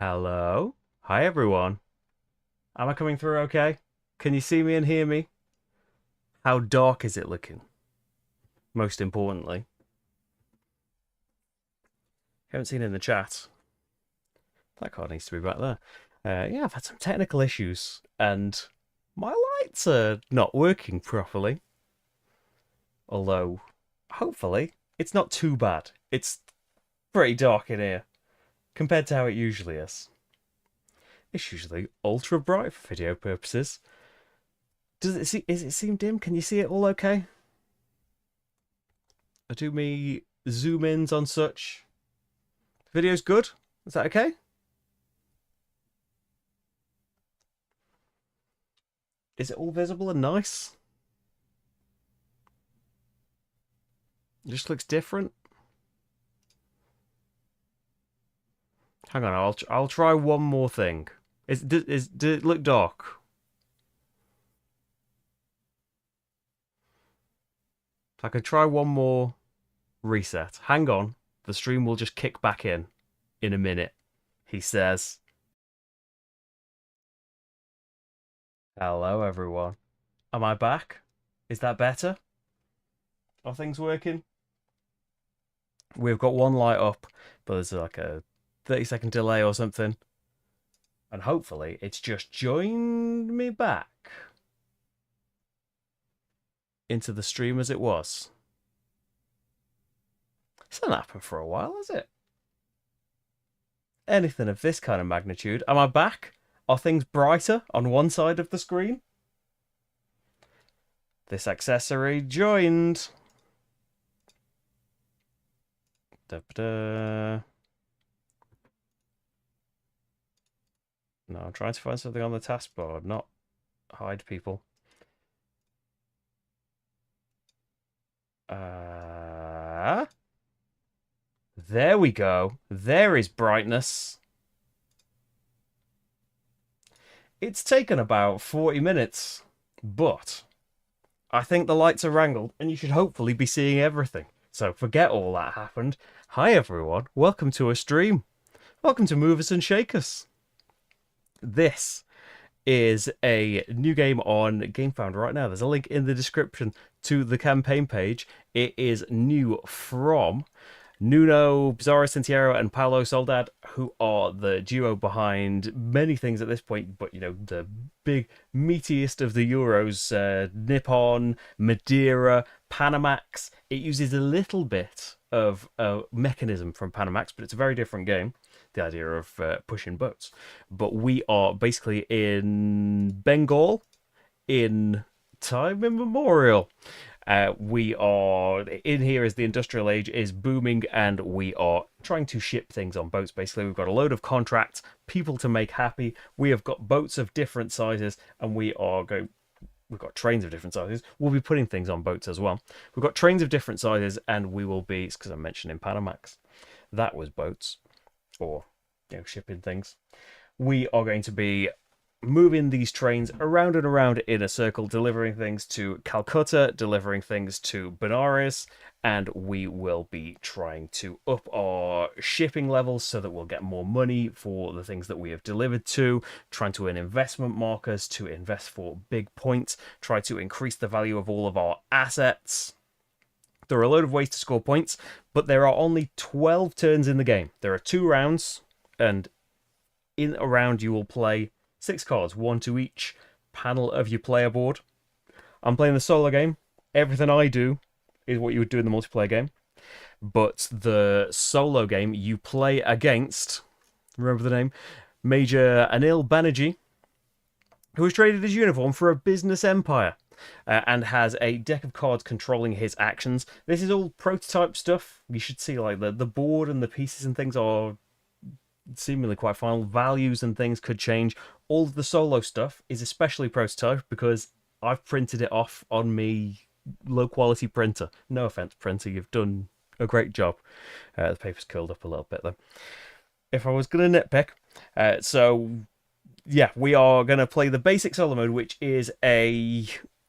Hello. Hi, everyone. Am I coming through okay? Can you see me and hear me? How dark is it looking? Most importantly. Haven't seen it in the chat. That card needs to be back there. Yeah, I've had some technical issues, and my lights are not working properly. Although, hopefully, it's not too bad. It's pretty dark in here, compared to how it usually is. It's usually ultra bright for video purposes. Is it seem dim? Can you see it all okay? Do me zoom ins on such? Video's good? Is that okay? Is it all visible and nice? It just looks different. Hang on, I'll try one more thing. Did it look dark? I could try one more reset. Hang on, the stream will just kick back in a minute. He says, "Hello, everyone. Am I back? Is that better? Are things working?" We've got one light up, but there's like a 30-second delay or something. And hopefully it's just joined me back into the stream as it was. It's not happened for a while, has it? Anything of this kind of magnitude. Am I back? Are things brighter on one side of the screen? This accessory joined. Da-ba-da. No, I'm trying to find something on the taskbar, not hide people. There we go. There is brightness. It's taken about 40 minutes, but I think the lights are wrangled and you should hopefully be seeing everything. So forget all that happened. Hi everyone, welcome to a stream. Welcome to Move Us and Shake Us. This is a new game on GameFound right now. There's a link in the description to the campaign page. It is new from Nuno, Bizarro Santiago, and Paolo Soldad, who are the duo behind many things at this point, but you know, the big meatiest of the Euros, Nippon, Madeira, Panamax. It uses a little bit of a mechanism from Panamax, but it's a very different game. The idea of pushing boats. But we are basically in Bengal in time immemorial. We are in here as the industrial age is booming, and we are trying to ship things on boats. Basically, we've got a load of contracts, people to make happy. We have got boats of different sizes, and we've got trains of different sizes. We'll be putting things on boats as well. We've got trains of different sizes, and we will be, because I'm mentioning Panamax, that was boats, or you know, shipping things. We are going to be moving these trains around and around in a circle, delivering things to Calcutta, delivering things to Benares, and we will be trying to up our shipping levels so that we'll get more money for the things that we have delivered to, trying to earn investment markers to invest for big points, try to increase the value of all of our assets. There are a load of ways to score points, but there are only 12 turns in the game. There are 2 rounds, and in a round you will play 6 cards, 1 to each panel of your player board. I'm playing the solo game. Everything I do is what you would do in the multiplayer game. But the solo game, you play against, remember the name, Major Anil Banerjee, who has traded his uniform for a business empire. And has a deck of cards controlling his actions. This is all prototype stuff. You should see like the board and the pieces and things are seemingly quite final. Values and things could change. All of the solo stuff is especially prototype because I've printed it off on me low quality printer. No offense, printer, you've done a great job. The paper's curled up a little bit though. If I was going to nitpick, so yeah, we are going to play the basic solo mode, which is a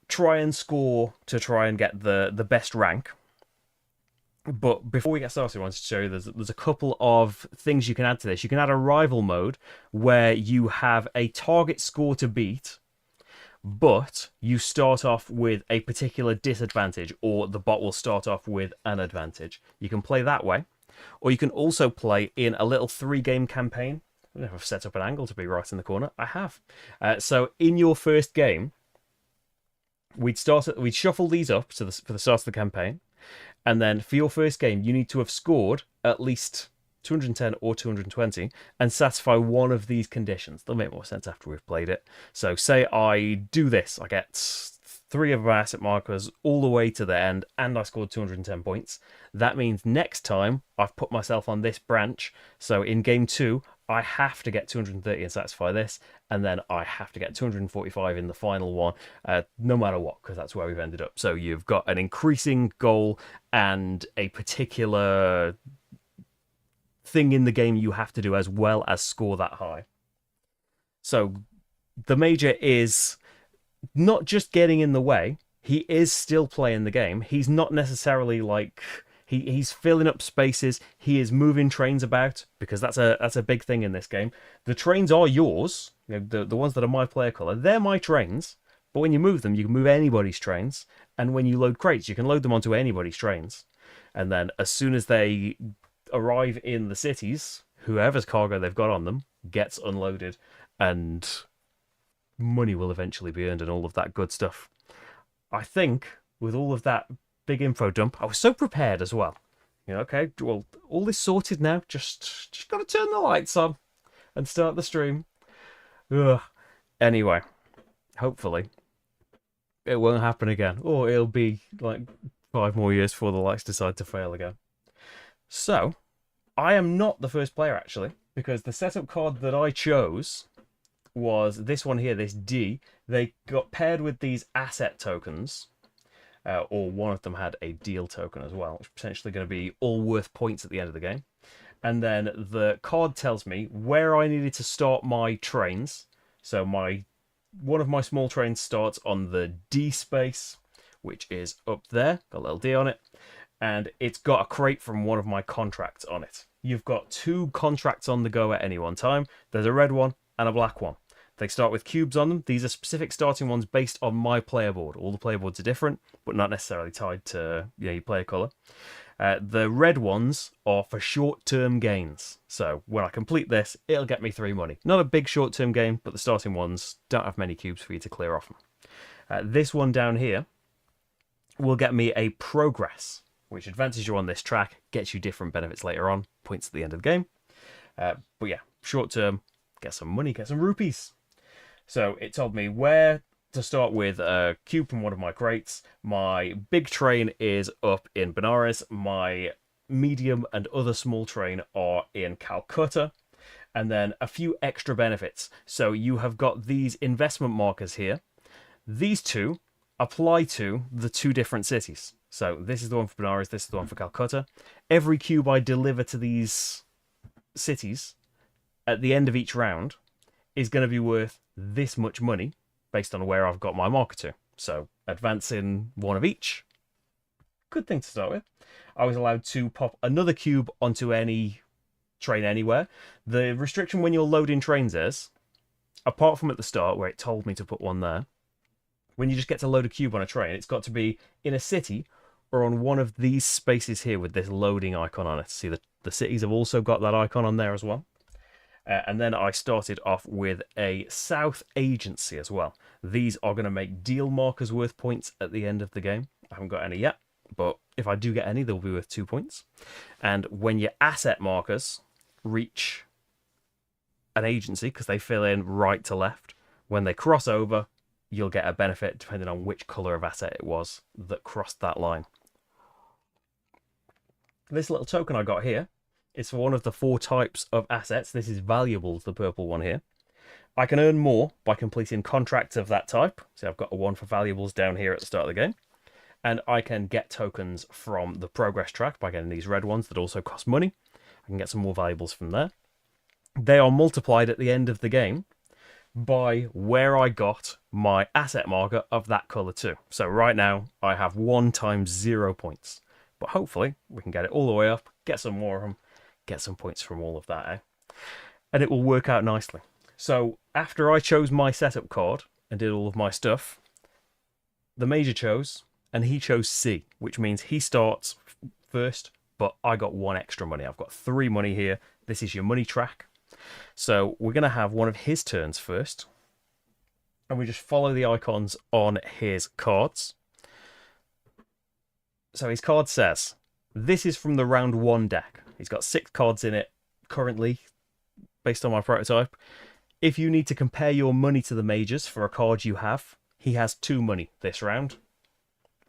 try and score to try and get the best rank. But before we get started, I wanted to show you there's a couple of things you can add to this. You can add a rival mode where you have a target score to beat, but you start off with a particular disadvantage, or the bot will start off with an advantage. You can play that way, or you can also play in a little 3-game campaign. I don't know if I've set up an angle to be right in the corner. I have. So in your first game, we'd shuffle these up for the start of the campaign. And then for your first game, you need to have scored at least 210 or 220 and satisfy one of these conditions. They'll make more sense after we've played it. So say I do this, I get 3 of my asset markers all the way to the end, and I scored 210 points. That means next time I've put myself on this branch. So in game 2, I have to get 230 and satisfy this, and then I have to get 245 in the final one, no matter what, because that's where we've ended up. So you've got an increasing goal and a particular thing in the game you have to do as well as score that high. So the Major is not just getting in the way, he is still playing the game. He's not necessarily like... He's filling up spaces. He is moving trains about, because that's a big thing in this game. The trains are yours. You know, the ones that are my player colour, they're my trains. But when you move them, you can move anybody's trains. And when you load crates, you can load them onto anybody's trains. And then as soon as they arrive in the cities, whoever's cargo they've got on them gets unloaded, and money will eventually be earned and all of that good stuff. I think with all of that big info dump, I was so prepared as well. You know, okay, well, all this sorted now. Just got to turn the lights on and start the stream. Ugh. Anyway, hopefully it won't happen again, or it'll be like 5 more years before the lights decide to fail again. So, I am not the first player actually, because the setup card that I chose was this one here, this D. They got paired with these asset tokens. Or one of them had a deal token as well, which is potentially going to be all worth points at the end of the game. And then the card tells me where I needed to start my trains. So one of my small trains starts on the D space, which is up there. Got a little D on it. And it's got a crate from one of my contracts on it. You've got 2 contracts on the go at any one time. There's a red one and a black one. They start with cubes on them. These are specific starting ones based on my player board. All the player boards are different, but not necessarily tied to your player colour. The red ones are for short-term gains. So when I complete this, it'll get me 3 money. Not a big short-term gain, but the starting ones don't have many cubes for you to clear off them. This one down here will get me a progress, which advances you on this track, gets you different benefits later on, points at the end of the game. But yeah, short-term, get some money, get some rupees. So it told me where to start with a cube from one of my crates. My big train is up in Benares. My medium and other small train are in Calcutta. And then a few extra benefits. So you have got these investment markers here. These 2 apply to the 2 different cities. So this is the one for Benares, this is the one for Calcutta. Every cube I deliver to these cities at the end of each round is going to be worth this much money based on where I've got my marker to. So advancing 1 of each. Good thing to start with. I was allowed to pop another cube onto any train anywhere. The restriction when you're loading trains is, apart from at the start where it told me to put one there, when you just get to load a cube on a train, it's got to be in a city or on one of these spaces here with this loading icon on it. See, the cities have also got that icon on there as well. And then I started off with a South Agency as well. These are going to make deal markers worth points at the end of the game. I haven't got any yet, but if I do get any, they'll be worth 2 points. And when your asset markers reach an agency, because they fill in right to left, when they cross over, you'll get a benefit depending on which colour of asset it was that crossed that line. This little token I got here, it's for one of the 4 types of assets. This is valuables, the purple one here. I can earn more by completing contracts of that type. So I've got a 1 for valuables down here at the start of the game. And I can get tokens from the progress track by getting these red ones that also cost money. I can get some more valuables from there. They are multiplied at the end of the game by where I got my asset marker of that colour too. So right now I have 1 times 0 points. But hopefully we can get it all the way up, get some more of them, get some points from all of that, and it will work out nicely. So after I chose my setup card and did all of my stuff, the Major chose, and he chose C, which means he starts first, but I got 1 extra money. I've got 3 money here. This is your money track. So we're going to have one of his turns first, and we just follow the icons on his cards. So his card says, this is from the round 1 deck. He's got 6 cards in it currently, based on my prototype. If you need to compare your money to the Majors for a card you have, he has 2 money this round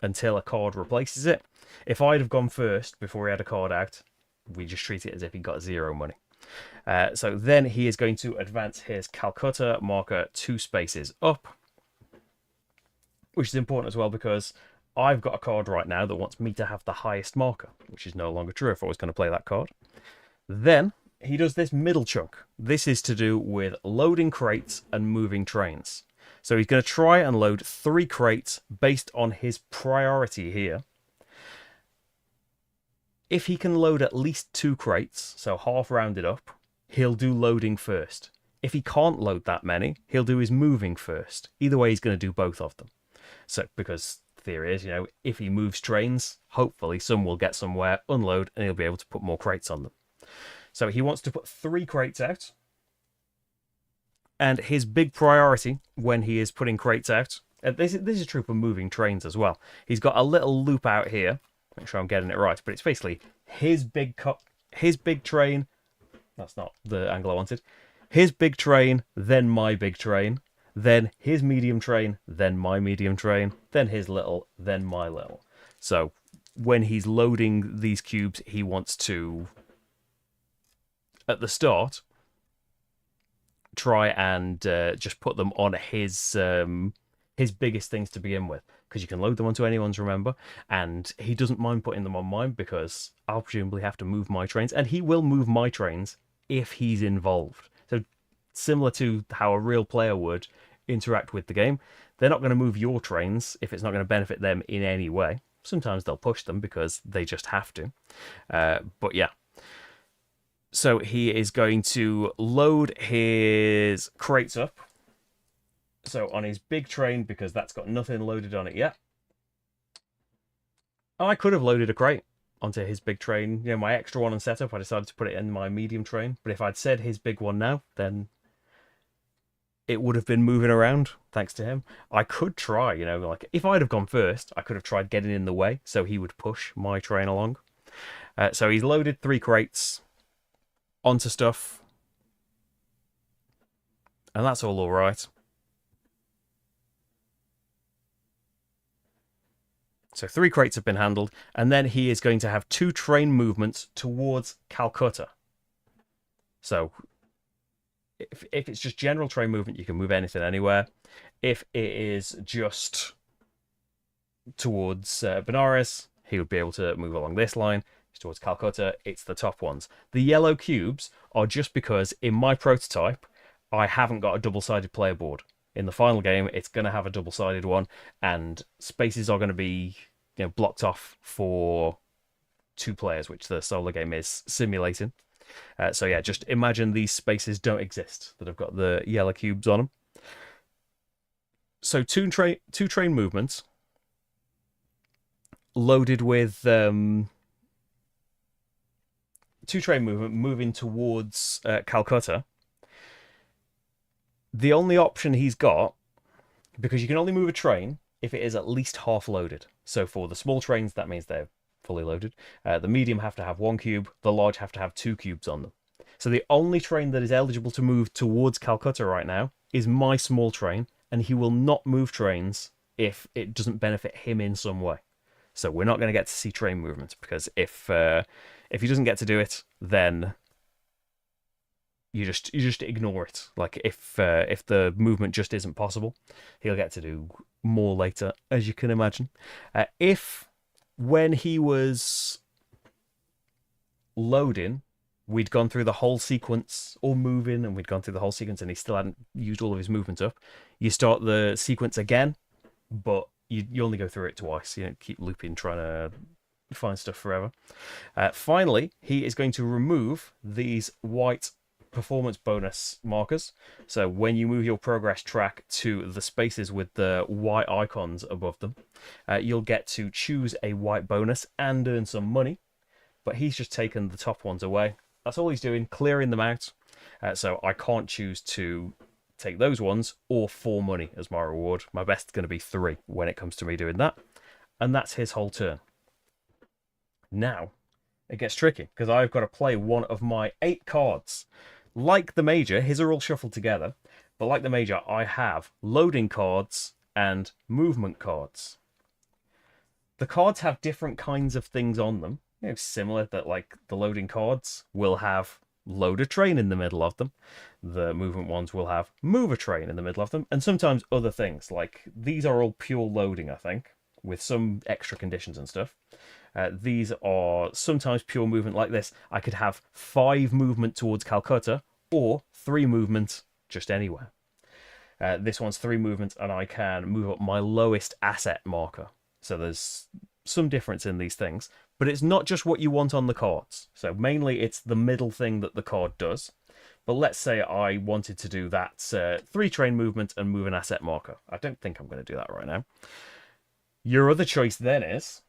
until a card replaces it. If I'd have gone first before he had a card out, we just treat it as if he got 0 money. So then he is going to advance his Calcutta marker 2 spaces up, which is important as well because I've got a card right now that wants me to have the highest marker, which is no longer true if I was going to play that card. Then he does this middle chunk. This is to do with loading crates and moving trains. So he's going to try and load 3 crates based on his priority here. If he can load at least 2 crates, so half rounded up, he'll do loading first. If he can't load that many, he'll do his moving first. Either way, he's going to do both of them. So, because the theory is, if he moves trains, hopefully some will get somewhere, unload, and he'll be able to put more crates on them. So he wants to put 3 crates out. And his big priority when he is putting crates out, and this is true for moving trains as well, he's got a little loop out here. Make sure I'm getting it right, but it's basically his big train. That's not the angle I wanted. His big train, then my big train, then his medium train, then my medium train, then his little, then my little. So when he's loading these cubes, he wants to, at the start, try and just put them on his biggest things to begin with, because you can load them onto anyone's, remember, and he doesn't mind putting them on mine because I'll presumably have to move my trains, and he will move my trains if he's involved. So similar to how a real player would interact with the game, they're not going to move your trains if it's not going to benefit them in any way. Sometimes they'll push them because they just have to, but yeah. So he is going to load his crates up. So on his big train, because that's got nothing loaded on it yet. I could have loaded a crate onto his big train. My extra one on setup, I decided to put it in my medium train. But if I'd said his big one now, then it would have been moving around, thanks to him. I could try, like if I'd have gone first, I could have tried getting in the way so he would push my train along. So he's loaded 3 crates onto stuff, and that's all right. So 3 crates have been handled, and then he is going to have 2 train movements towards Calcutta. So if it's just general train movement, you can move anything anywhere. If it is just towards Benares, he would be able to move along this line. Towards Calcutta, it's the top ones. The yellow cubes are just because in my prototype I haven't got a double-sided player board. In the final game, it's going to have a double-sided one, and spaces are going to be blocked off for 2 players, which the solo game is simulating. So yeah, just imagine these spaces don't exist that have got the yellow cubes on them. So 2 train movements loaded with 2 train movement moving towards Calcutta. The only option he's got, because you can only move a train if it is at least half loaded. So for the small trains, that means they're fully loaded. The medium have to have 1 cube. The large have to have 2 cubes on them. So the only train that is eligible to move towards Calcutta right now is my small train, and he will not move trains if it doesn't benefit him in some way. So we're not going to get to see train movements, because if he doesn't get to do it, then you just ignore it. Like if the movement just isn't possible, he'll get to do more later, as you can imagine. If when he was loading, we'd gone through the whole sequence, or moving, and we'd gone through the whole sequence, and he still hadn't used all of his movement up, you start the sequence again, but you only go through it twice. You don't keep looping trying to find stuff forever. Finally, he is going to remove these white performance bonus markers. So when you move your progress track to the spaces with the white icons above them, you'll get to choose a white bonus and earn some money. But he's just taken the top ones away. That's all he's doing, clearing them out. So I can't choose to take those ones or 4 money as my reward. My best's going to be 3 when it comes to me doing that. And that's his whole turn. Now, it gets tricky because I've got to play one of my 8 cards. Like the Major, his are all shuffled together. But like the Major, I have loading cards and movement cards. The cards have different kinds of things on them. You know, similar that like the loading cards will have load a train in the middle of them. The movement ones will have move a train in the middle of them. And sometimes other things. Like these are all pure loading, I think, with some extra conditions and stuff. These are sometimes pure movement like this. I could have 5 movement towards Calcutta or 3 movement just anywhere. This one's 3 movement and I can move up my lowest asset marker. So there's some difference in these things. But it's not just what you want on the cards. So mainly it's the middle thing that the card does. But let's say I wanted to do that 3 train movement and move an asset marker. I don't think I'm going to do that right now. Your other choice then is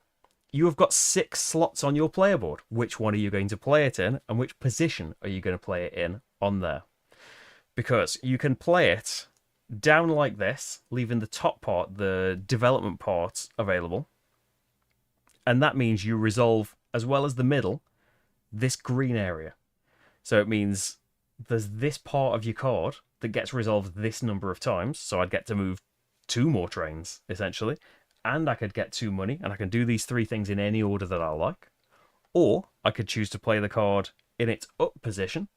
you have got 6 slots on your player board. Which one are you going to play it in and which position are you going to play it in on there? Because you can play it down like this, leaving the top part, the development part, available. And that means you resolve, as well as the middle, this green area. So it means there's this part of your card that gets resolved this number of times. So I'd get to move 2 more trains, essentially. And I could get 2 money, and I can do these 3 things in any order that I like. Or I could choose to play the card in its up position,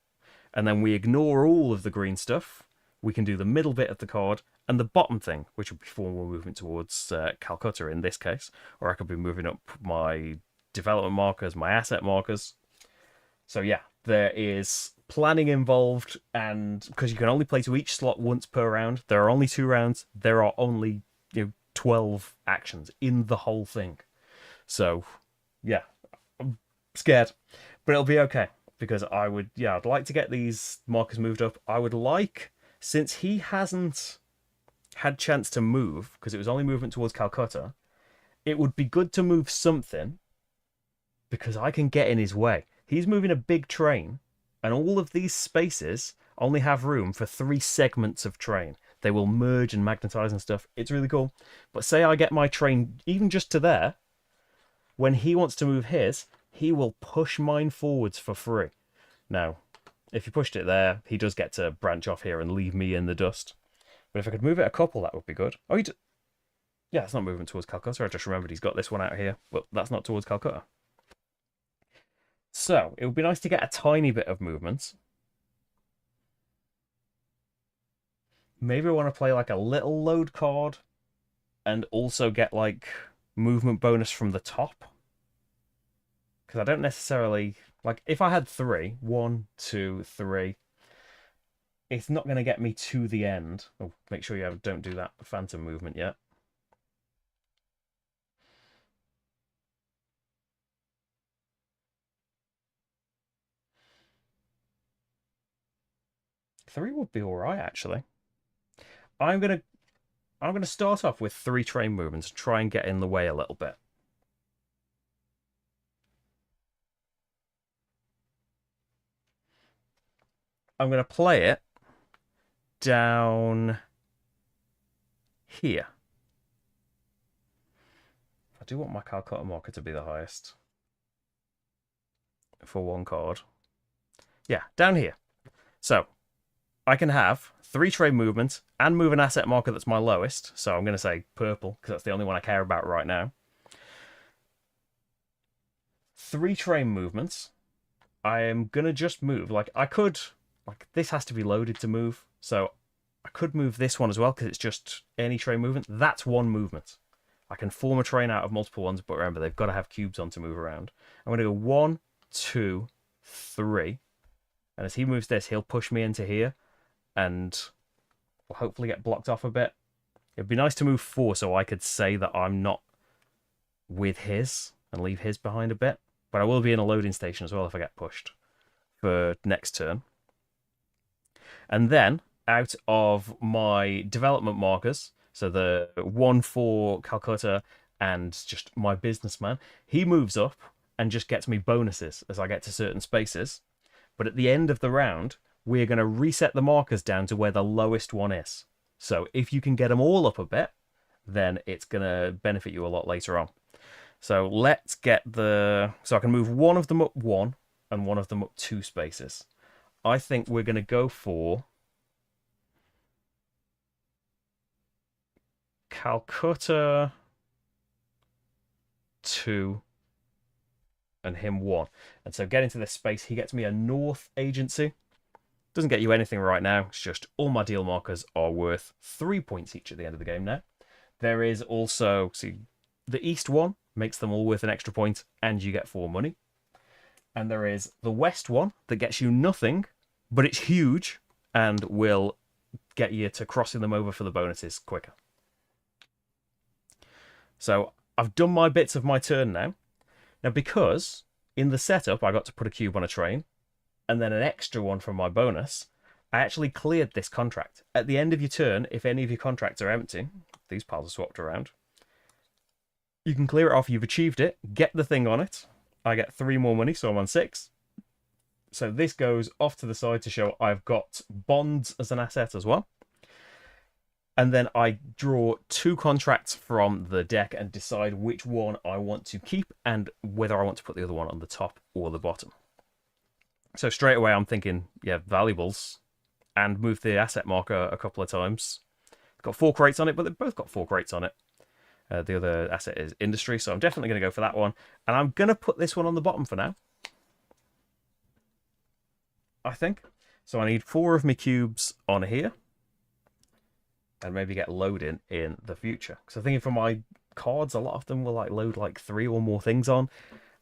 and then we ignore all of the green stuff. We can do the middle bit of the card and the bottom thing, which would be formal movement towards Calcutta in this case. Or I could be moving up my development markers, my asset markers. So yeah, there is planning involved, and because you can only play to each slot once per round, there are only 2 rounds, there are only 12 actions in the whole thing. So yeah, I'm scared, but it'll be okay because I'd like to get these markers moved up. I would like, since he hasn't had chance to move because it was only movement towards Calcutta, it would be good to move something because I can get in his way. He's moving a big train and all of these spaces only have room for 3 segments of train. They will merge and magnetize and stuff. It's really cool. But say I get my train even just to there, when he wants to move his, he will push mine forwards for free. Now, if you pushed it there, he does get to branch off here and leave me in the dust. But if I could move it a couple, that would be good. Oh, yeah, it's not moving towards Calcutta. I just remembered he's got this one out here, but that's not towards Calcutta. So, it would be nice to get a tiny bit of movement. Maybe I want to play like a little load card and also get like movement bonus from the top. Because I don't necessarily, like if I had 3, 1, 2, 3, it's not going to get me to the end. Oh, make sure you don't do that phantom movement yet. Three would be all right, actually. I'm gonna start off with 3 train movements and try and get in the way a little bit. I'm gonna play it down here. I do want my Calcutta marker to be the highest for 1 card. Yeah, down here. So I can have 3 train movements and move an asset marker that's my lowest. So I'm going to say purple because that's the only one I care about right now. 3 train movements. I am going to just move. Like I could, like this has to be loaded to move. So I could move this one as well because it's just any train movement. That's 1 movement. I can form a train out of multiple ones, but remember, they've got to have cubes on to move around. I'm going to go 1, 2, 3. And as he moves this, he'll push me into here. And will hopefully get blocked off a bit. It'd be nice to move 4 so I could say that I'm not with his. and leave his behind a bit. But I will be in a loading station as well if I get pushed for next turn. And then out of my development markers, so the one for Calcutta and just my businessman, he moves up and just gets me bonuses as I get to certain spaces. But at the end of the round, we're going to reset the markers down to where the lowest one is. So if you can get them all up a bit, then it's going to benefit you a lot later on. So let's get the... So I can move one of them up 1 and one of them up 2 spaces. I think we're going to go for Calcutta 2 and him 1. And so get into this space, he gets me a North agency. Doesn't get you anything right now. It's just all my deal markers are worth 3 points each at the end of the game now. There is also, see, the East one makes them all worth an extra point, and you get 4 money. And there is the West one that gets you nothing, but it's huge and will get you to crossing them over for the bonuses quicker. So I've done my bits of my turn now. Now, because in the setup I got to put a cube on a train, and then an extra one from my bonus, I actually cleared this contract. At the end of your turn, if any of your contracts are empty, these piles are swapped around, you can clear it off, you've achieved it, get the thing on it. I get 3 more money, so I'm on 6. So this goes off to the side to show I've got bonds as an asset as well. And then I draw 2 contracts from the deck and decide which one I want to keep and whether I want to put the other one on the top or the bottom. So straight away I'm thinking, yeah, valuables, and move the asset marker a couple of times. It's got 4 crates on it, but they've both got 4 crates on it. The other asset is industry, so I'm definitely going to go for that one. And I'm going to put this one on the bottom for now, I think. So I need 4 of my cubes on here. And maybe get loading in the future. Because I'm thinking for my cards, a lot of them will like load like 3 or more things on.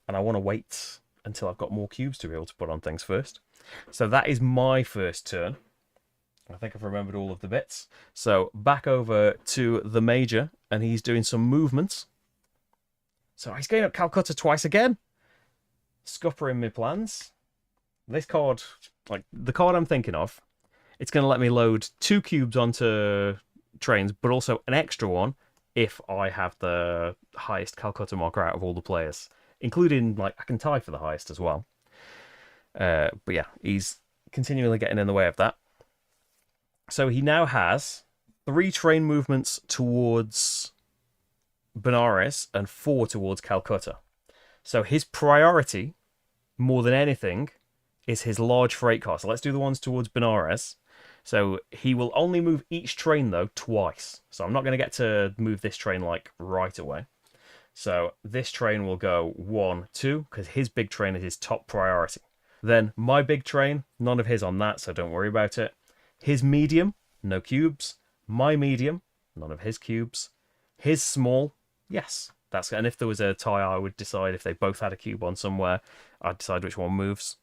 And I want to wait until I've got more cubes to be able to put on things first. So that is my first turn. I think I've remembered all of the bits. So back over to the Major, and he's doing some movements. So he's going up Calcutta twice again. Scuppering my plans. This card, like the card I'm thinking of, it's going to let me load 2 cubes onto trains, but also an extra one if I have the highest Calcutta marker out of all the players, including, like, I can tie for the highest as well. But yeah, he's continually getting in the way of that. So he now has 3 train movements towards Benares and 4 towards Calcutta. So his priority, more than anything, is his large freight car. So let's do the ones towards Benares. So he will only move each train, though, twice. So I'm not going to get to move this train, like, right away. So this train will go 1, 2, because his big train is his top priority. Then my big train, none of his on that, so don't worry about it. His medium, no cubes. My medium, none of his cubes. His small, yes. And if there was a tie, I would decide if they both had a cube on somewhere, I'd decide which one moves.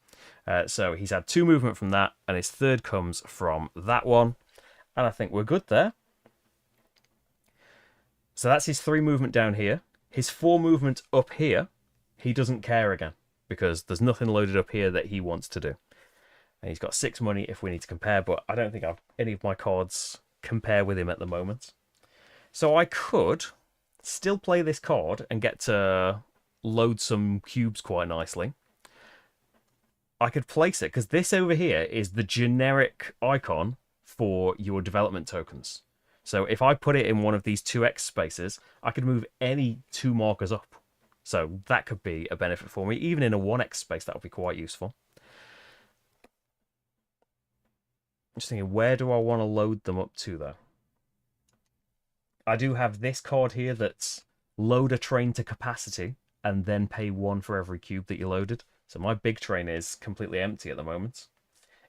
So he's had 2 movement from that, and his third comes from that one. And I think we're good there. So that's his 3 movement down here. His 4 movement up here, he doesn't care again, because there's nothing loaded up here that he wants to do. And he's got 6 money if we need to compare, but I don't think any of my cards compare with him at the moment. So I could still play this card and get to load some cubes quite nicely. I could place it, because this over here is the generic icon for your development tokens. So if I put it in one of these 2x spaces, I could move any 2 markers up. So that could be a benefit for me. Even in a 1x space, that would be quite useful. I'm just thinking, where do I want to load them up to, though? I do have this card here that's load a train to capacity and then pay 1 for every cube that you loaded. So my big train is completely empty at the moment.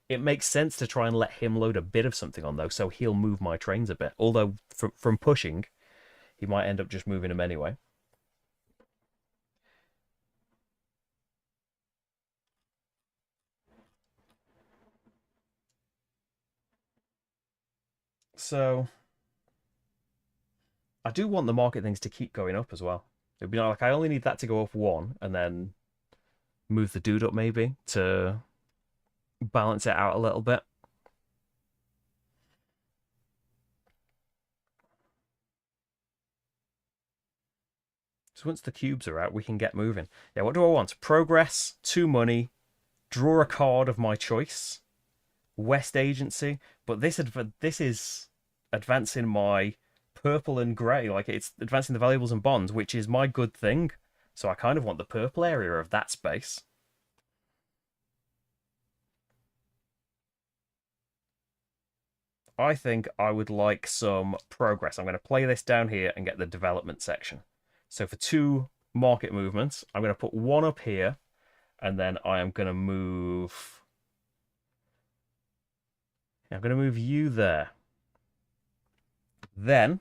It makes sense to try and let him load a bit of something on, though, so he'll move my trains a bit. Although, from pushing, he might end up just moving them anyway. So I do want the market things to keep going up as well. It'd be like I only need that to go up one, and then move the dude up maybe to balance it out a little bit. So once the cubes are out, we can get moving. Yeah, what do I want? Progress, 2 money, draw a card of my choice, West Agency. But this is advancing my purple and grey. Like it's advancing the valuables and bonds, which is my good thing. So I kind of want the purple area of that space. I think I would like some progress. I'm going to play this down here and get the development section. So for 2 market movements, I'm going to put 1 up here, and then I am going to move... I'm going to move you there. Then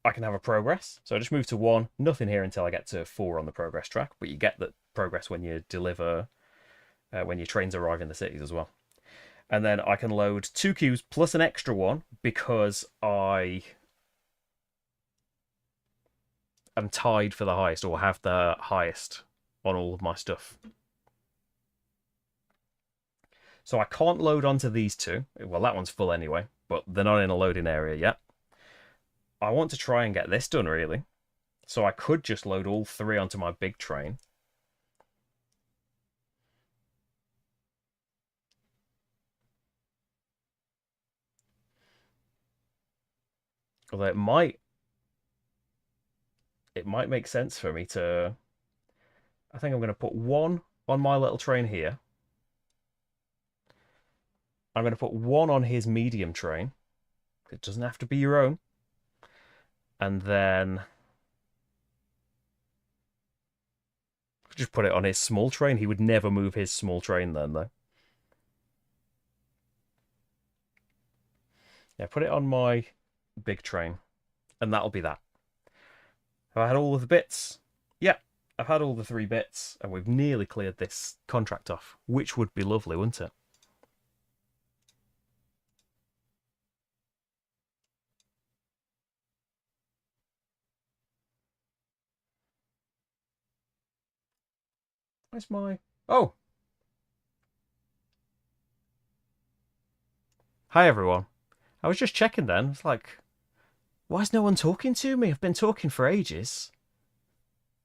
I can have a progress. So I just move to 1, nothing here until I get to 4 on the progress track, but you get the progress when you deliver, when your trains arrive in the cities as well. And then I can load 2 cubes plus an extra 1 because I am tied for the highest, or have the highest on all of my stuff. So I can't load onto these 2. Well, that one's full anyway, but they're not in a loading area yet. I want to try and get this done, really. So I could just load all 3 onto my big train. Although it might make sense for me to... I think I'm going to put 1 on my little train here. I'm going to put 1 on his medium train. It doesn't have to be your own. And then just put it on his small train. He would never move his small train then, though. Yeah, put it on my big train. And that'll be that. Have I had all of the bits? Yeah, I've had all the 3 bits. And we've nearly cleared this contract off. Which would be lovely, wouldn't it? Where's my... Oh! Hi, everyone. I was just checking then. It's like, why is no one talking to me? I've been talking for ages.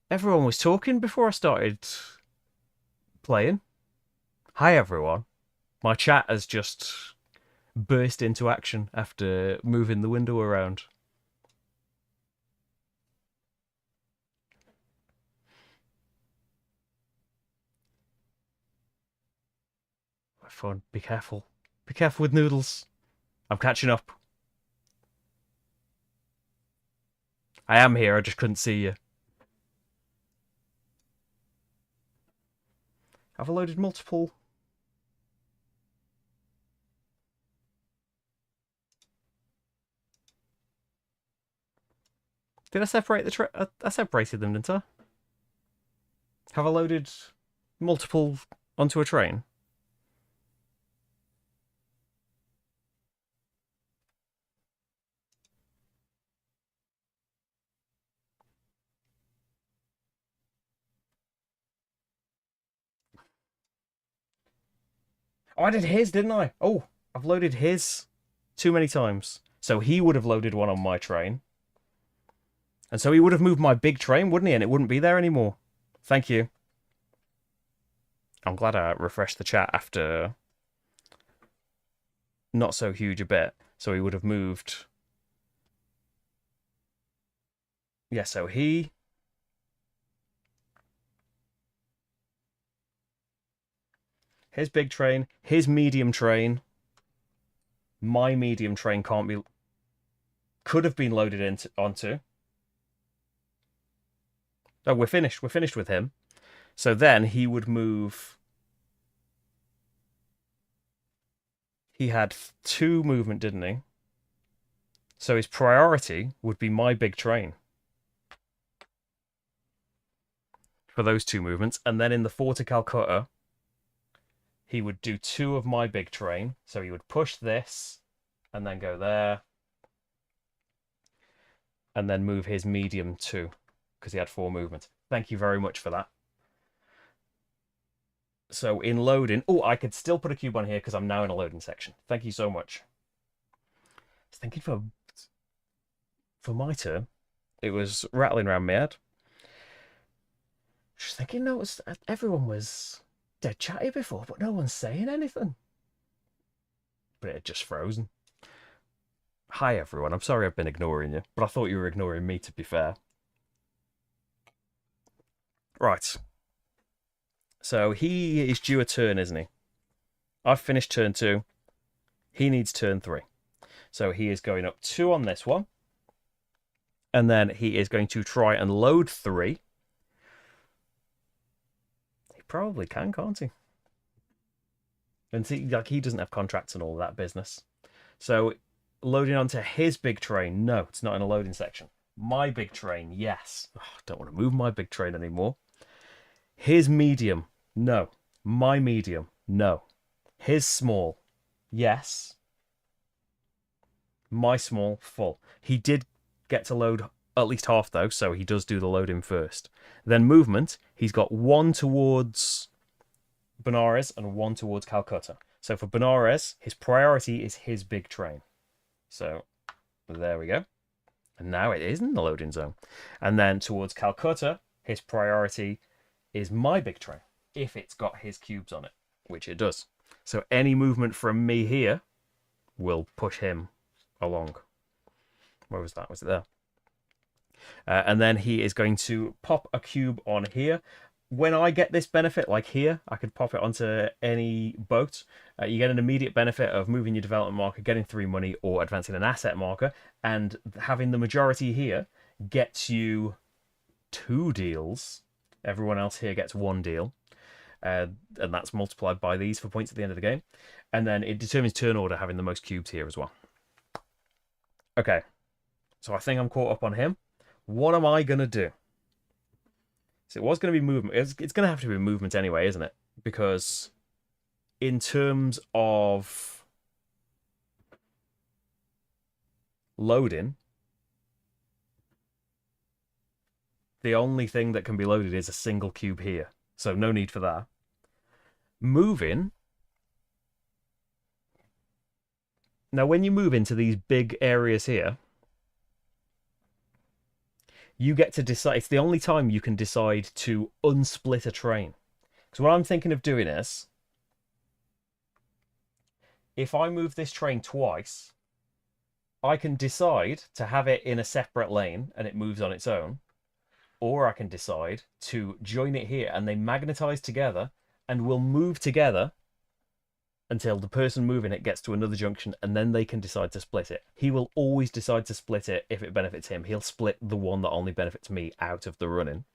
Everyone was talking before I started playing. Hi, everyone. My chat has just burst into action after moving the window around. My phone, be careful. Be careful with noodles. I'm catching up. I am here, I just couldn't see you. I've loaded multiple. Did I separate the I separated them, didn't I? Have I loaded multiple onto a train? Oh, I did his, didn't I? Oh, I've loaded his too many times. So he would have loaded 1 on my train. And so he would have moved my big train, wouldn't he? And it wouldn't be there anymore. Thank you. I'm glad I refreshed the chat after not so huge a bit. So he would have moved. Yeah, so his big train, his medium train, my medium train could have been loaded onto. Oh, we're finished. We're finished with him. So then he would move. He had 2 movement, didn't he? So his priority would be my big train for those 2 movements. And then in the 4 to Calcutta, he would do 2 of my big train. So he would push this and then go there. and then move his medium too, because he had 4 movement. Thank you very much for that. So in loading, oh, I could still put a cube on here because I'm now in a loading section. Thank you so much. I was thinking for my turn, it was rattling around my head. Just thinking, no, everyone was dead chatty before, but no one's saying anything. But it had just frozen. Hi everyone, I'm sorry I've been ignoring you, but I thought you were ignoring me, to be fair. Right. So he is due a turn, isn't he? I've finished turn 2. He needs turn 3. So he is going up 2 on this one. And then he is going to try and load 3. He probably can, can't he? And see, like, he doesn't have contracts and all that business. So loading onto his big train, no, it's not in a loading section. My big train, yes. Oh, I don't want to move my big train anymore. His medium, no. My medium, no. His small, yes. My small, full. He did get to load at least half, though, so he does do the loading first. Then movement, he's got 1 towards Benares and 1 towards Calcutta. So for Benares, his priority is his big train. So there we go. And now it is in the loading zone. And then towards Calcutta, his priority is my big train, if it's got his cubes on it, which it does. So any movement from me here will push him along. Where was that? Was it there? And then he is going to pop a cube on here. When I get this benefit, like here, I could pop it onto any boat. You get an immediate benefit of moving your development marker, getting 3 money, or advancing an asset marker. And having the majority here gets you 2 deals. Everyone else here gets 1 deal. And that's multiplied by these for points at the end of the game. And then it determines turn order, having the most cubes here as well. Okay, so I think I'm caught up on him. What am I going to do? So it was going to be movement. It's going to have to be movement anyway, isn't it? Because in terms of loading, the only thing that can be loaded is a single cube here. So no need for that. Moving. Now, when you move into these big areas here, you get to decide. It's the only time you can decide to unsplit a train. Because what I'm thinking of doing is, if I move this train twice, I can decide to have it in a separate lane and it moves on its own. Or I can decide to join it here and they magnetize together and will move together until the person moving it gets to another junction, and then they can decide to split it. He will always decide to split it if it benefits him. He'll split the one that only benefits me out of the running.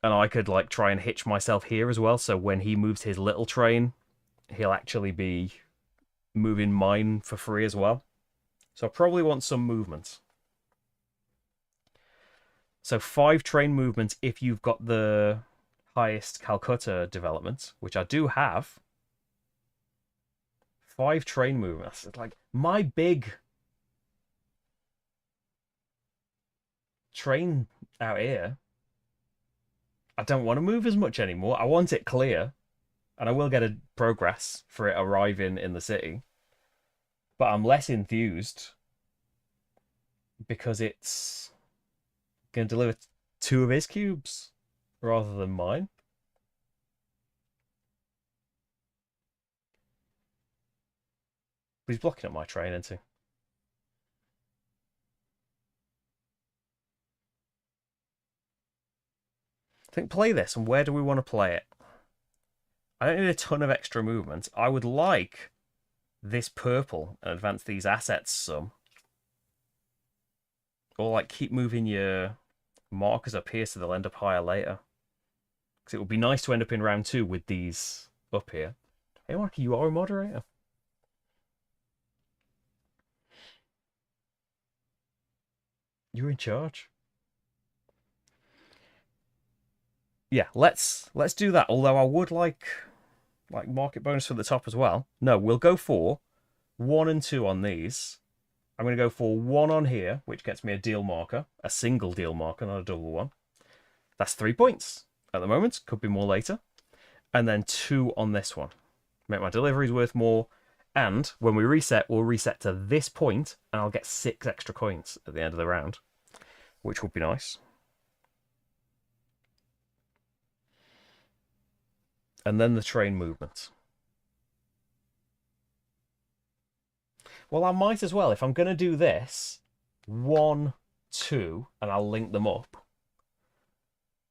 And I could like try and hitch myself here as well, so when he moves his little train, he'll actually be moving mine for free as well. So I probably want some movement. So 5 train movements if you've got the highest Calcutta development, which I do have. 5 train movements. It's like my big train out here. I don't want to move as much anymore. I want it clear. And I will get a progress for it arriving in the city. But I'm less enthused because it's going to deliver 2 of his cubes rather than mine. But he's blocking up my train, isn't he? I think play this, and where do we want to play it? I don't need a ton of extra movement. I would like this purple and advance these assets some. Or like keep moving your markers up here so they'll end up higher later. Because it would be nice to end up in round 2 with these up here. Hey, Marky, you are a moderator. You're in charge. Yeah, let's do that. Although I would like like market bonus for the top as well. No, we'll go for 1 and 2 on these. I'm going to go for 1 on here, which gets me a deal marker, a single deal marker, not a double one. That's 3 points at the moment. Could be more later. And then 2 on this one. Make my deliveries worth more. And when we reset, we'll reset to this point, and I'll get 6 extra coins at the end of the round, which would be nice. And then the train movement. Well, I might as well. If I'm going to do this, 1, 2, and I'll link them up.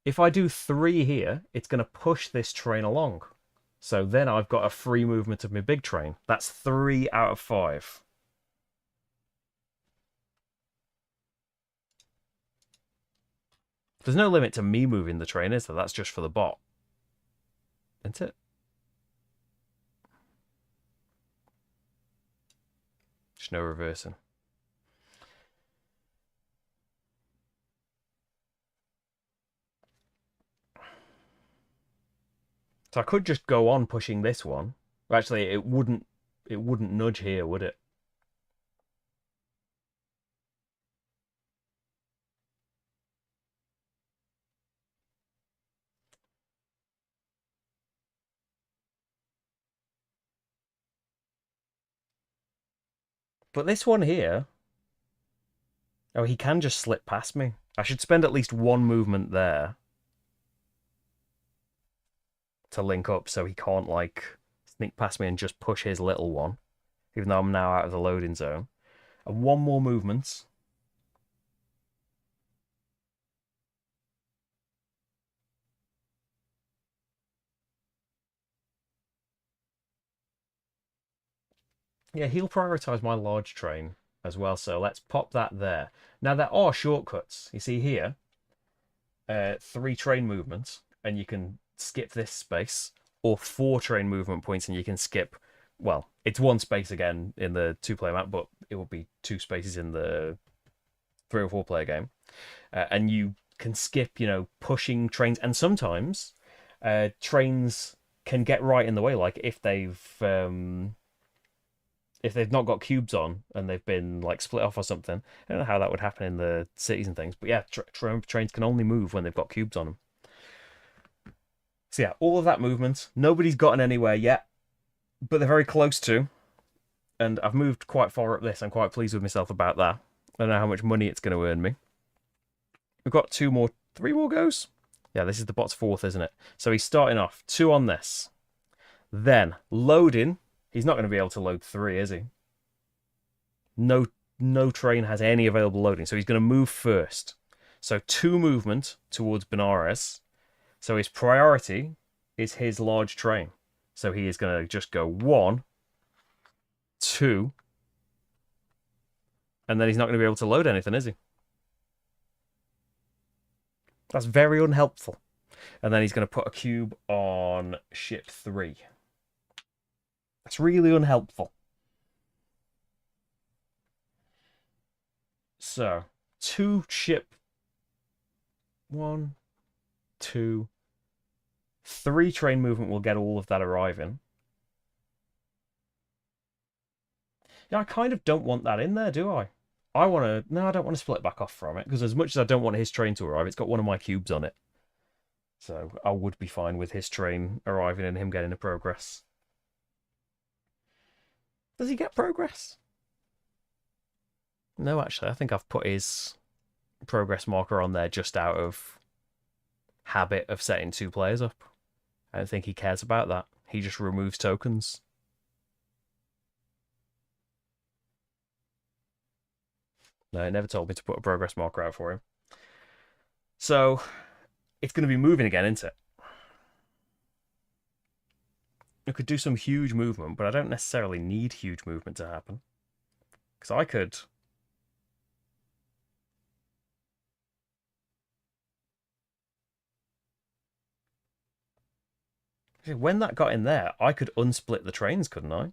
If I do 3 here, it's going to push this train along. So then I've got a free movement of my big train. That's 3 out of 5. There's no limit to me moving the train, is there? That's just for the bot. Isn't it? Just no reversing. So I could just go on pushing this one. Actually, it wouldn't nudge here, would it? But this one here... Oh, he can just slip past me. I should spend at least 1 movement there to link up so he can't, like, sneak past me and just push his little one, even though I'm now out of the loading zone. And 1 more movement. Yeah, he'll prioritise my large train as well, so let's pop that there. Now, there are shortcuts. You see here, 3 train movements, and you can skip this space, or 4 train movement points, and you can skip... Well, it's 1 space again in the 2-player map, but it will be 2 spaces in the 3 or 4-player game. And you can skip, pushing trains, and sometimes trains can get right in the way, like if they've not got cubes on and they've been like split off or something. I don't know how that would happen in the cities and things, but yeah, trains can only move when they've got cubes on them. So yeah, all of that movement. Nobody's gotten anywhere yet, but they're very close to. And I've moved quite far up this. I'm quite pleased with myself about that. I don't know how much money it's going to earn me. We've got 3 more goes. Yeah, this is the bot's 4th, isn't it? So he's starting off 2 on this. Then loading. He's not going to be able to load 3, is he? No train has any available loading, so he's going to move first. So 2 movement towards Benares. So his priority is his large train. So he is going to just go 1, 2, and then he's not going to be able to load anything, is he? That's very unhelpful. And then he's going to put a cube on ship 3. That's really unhelpful. So, 2 ship... 1, 2, 3 train movement will get all of that arriving. Yeah, I kind of don't want that in there, do I? No, I don't want to split back off from it, because as much as I don't want his train to arrive, it's got one of my cubes on it. So I would be fine with his train arriving and him getting a progress. Does he get progress? No, actually, I think I've put his progress marker on there just out of habit of setting 2 players up. I don't think he cares about that. He just removes tokens. No, it never told me to put a progress marker out for him. So, it's going to be moving again, isn't it? I could do some huge movement, but I don't necessarily need huge movement to happen. Because I could... When that got in there, I could unsplit the trains, couldn't I?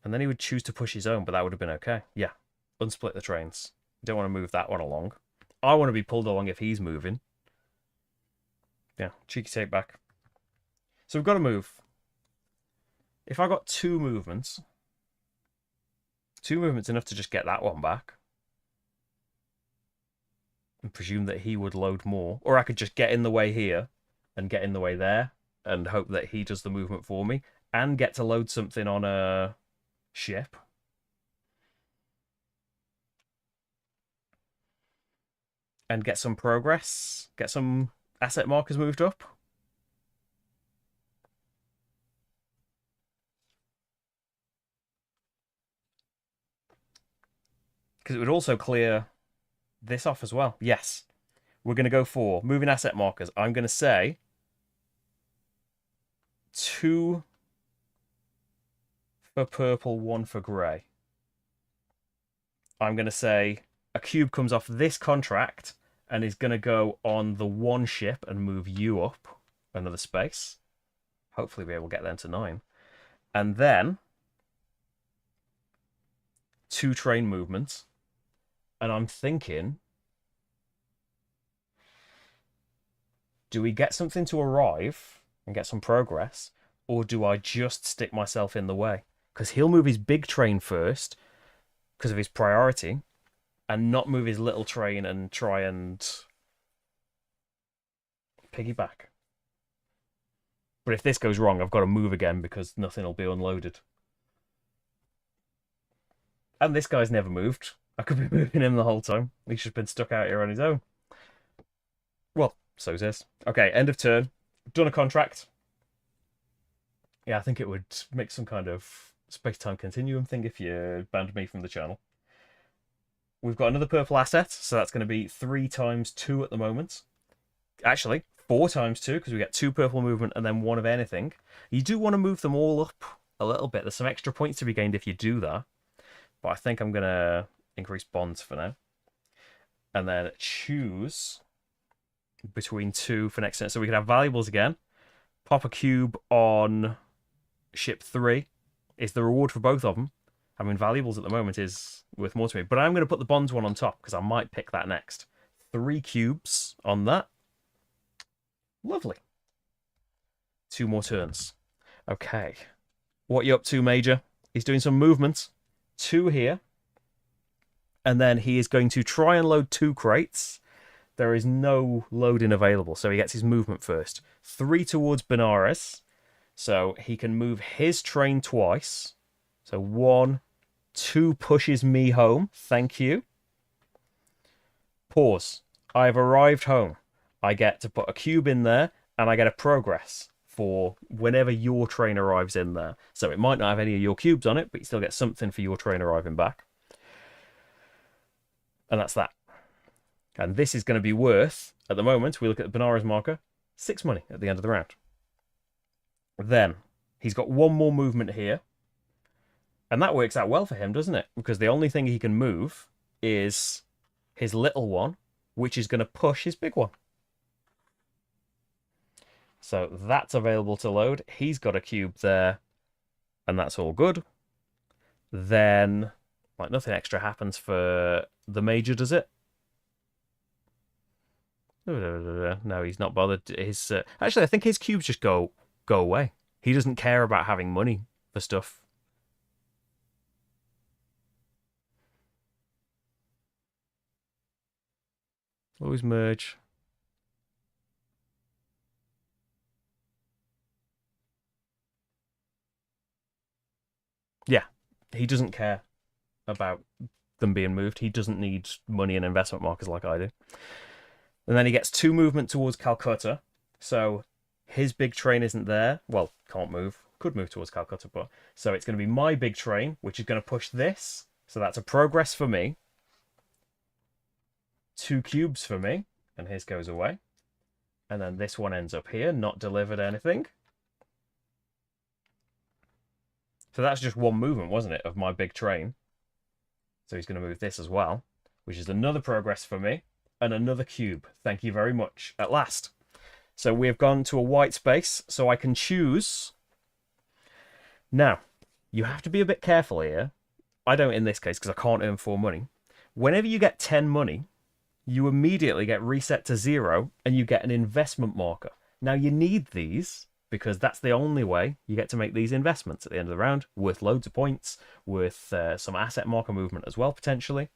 And then he would choose to push his own, but that would have been okay. Yeah, unsplit the trains. Don't want to move that one along. I want to be pulled along if he's moving. Yeah, cheeky take back. So we've got to move. If I got two movements enough to just get that one back. And presume that he would load more. Or I could just get in the way here and get in the way there and hope that he does the movement for me and get to load something on a ship. And get some progress. Get some asset markers moved up. Because it would also clear this off as well. Yes. We're going to go for moving asset markers. I'm going to say 2 for purple, 1 for grey. I'm going to say a cube comes off this contract and is going to go on the one ship and move you up another space. Hopefully be able to get them to 9. And then 2 train movements. And I'm thinking, do we get something to arrive and get some progress? Or do I just stick myself in the way? Because he'll move his big train first because of his priority and not move his little train and try and piggyback. But if this goes wrong, I've got to move again because nothing will be unloaded. And this guy's never moved. I could be moving him the whole time. He's just been stuck out here on his own. Well, so's this. Okay, end of turn. Done a contract. Yeah, I think it would make some kind of space-time continuum thing if you banned me from the channel. We've got another purple asset, so that's going to be 3 times 2 at the moment. Actually, 4 times 2, because we get 2 purple movement and then 1 of anything. You do want to move them all up a little bit. There's some extra points to be gained if you do that. But I think I'm going to increase bonds for now. And then choose between 2 for next turn. So we can have valuables again. Pop a cube on ship 3 is the reward for both of them. I mean, valuables at the moment is worth more to me. But I'm going to put the bonds one on top because I might pick that next. 3 cubes on that. Lovely. 2 more turns. Okay. What you up to, Major? He's doing some movement. 2 here. And then he is going to try and load 2 crates. There is no loading available, so he gets his movement first. 3 towards Benares. So he can move his train twice. So 1, 2 pushes me home. Thank you. Pause. I've arrived home. I get to put a cube in there, and I get a progress for whenever your train arrives in there. So it might not have any of your cubes on it, but you still get something for your train arriving back. And that's that. And this is going to be worth, at the moment, we look at the Benares marker, 6 money at the end of the round. Then, he's got 1 more movement here. And that works out well for him, doesn't it? Because the only thing he can move is his little one, which is going to push his big one. So that's available to load. He's got a cube there, and that's all good. Then, like, nothing extra happens for the Major, does it? No, he's not bothered. His actually, I think his cubes just go away. He doesn't care about having money for stuff. Always merge. Yeah, he doesn't care about them being moved. He doesn't need money and investment markers like I do. And then he gets 2 movement towards Calcutta. So his big train isn't there. Well, can't move. Could move towards Calcutta, but... So it's going to be my big train, which is going to push this. So that's a progress for me. 2 cubes for me. And his goes away. And then this one ends up here, not delivered anything. So that's just 1 movement, wasn't it, of my big train. So he's going to move this as well, which is another progress for me. And another cube. Thank you very much. At last. So we have gone to a white space, so I can choose. Now, you have to be a bit careful here. I don't in this case, because I can't earn 4 money. Whenever you get 10 money, you immediately get reset to 0, and you get an investment marker. Now, you need these because that's the only way you get to make these investments at the end of the round, worth loads of points, worth some asset marker movement as well, potentially.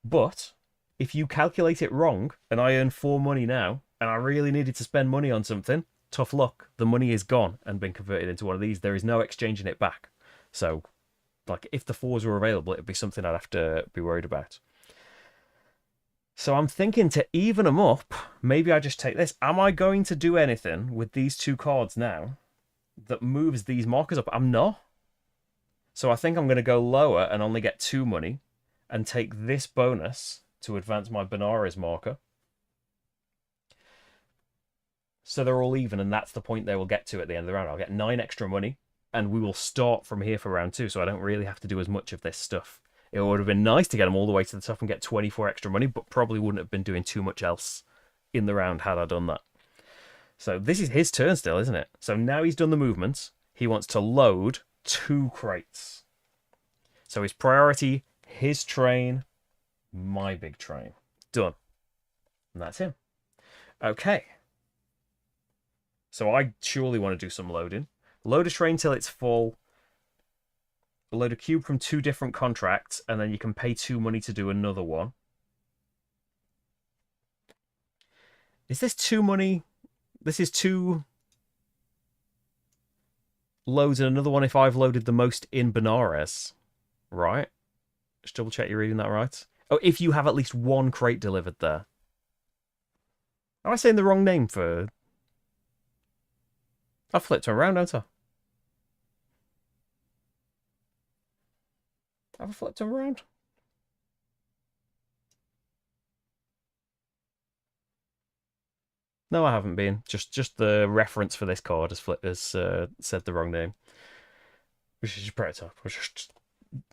But if you calculate it wrong, and I earn 4 money now, and I really needed to spend money on something, tough luck. The money is gone and been converted into one of these. There is no exchanging it back. So, like, if the 4s were available, it'd be something I'd have to be worried about. So I'm thinking to even them up, maybe I just take this. Am I going to do anything with these 2 cards now that moves these markers up? I'm not. So I think I'm going to go lower and only get 2 money and take this bonus to advance my Benares marker. So they're all even, and that's the point they will get to at the end of the round. I'll get 9 extra money, and we will start from here for round 2, so I don't really have to do as much of this stuff. It would have been nice to get them all the way to the top and get 24 extra money, but probably wouldn't have been doing too much else in the round had I done that. So this is his turn still, isn't it? So now he's done the movements. He wants to load 2 crates. So his priority, his train, my big train. Done. And that's him. Okay. So I surely want to do some loading. Load a train till it's full. Load a cube from 2 different contracts, and then you can pay 2 money to do another one. Is this 2 money? This is 2 loads and another one if I've loaded the most in Benares. Right? Just double check you're reading that right. Oh, if you have at least 1 crate delivered there. Am I saying the wrong name for... I flipped him around, don't I? Have I flipped him around? No, I haven't been. Just the reference for this card has said the wrong name. Which is your prototype. I was just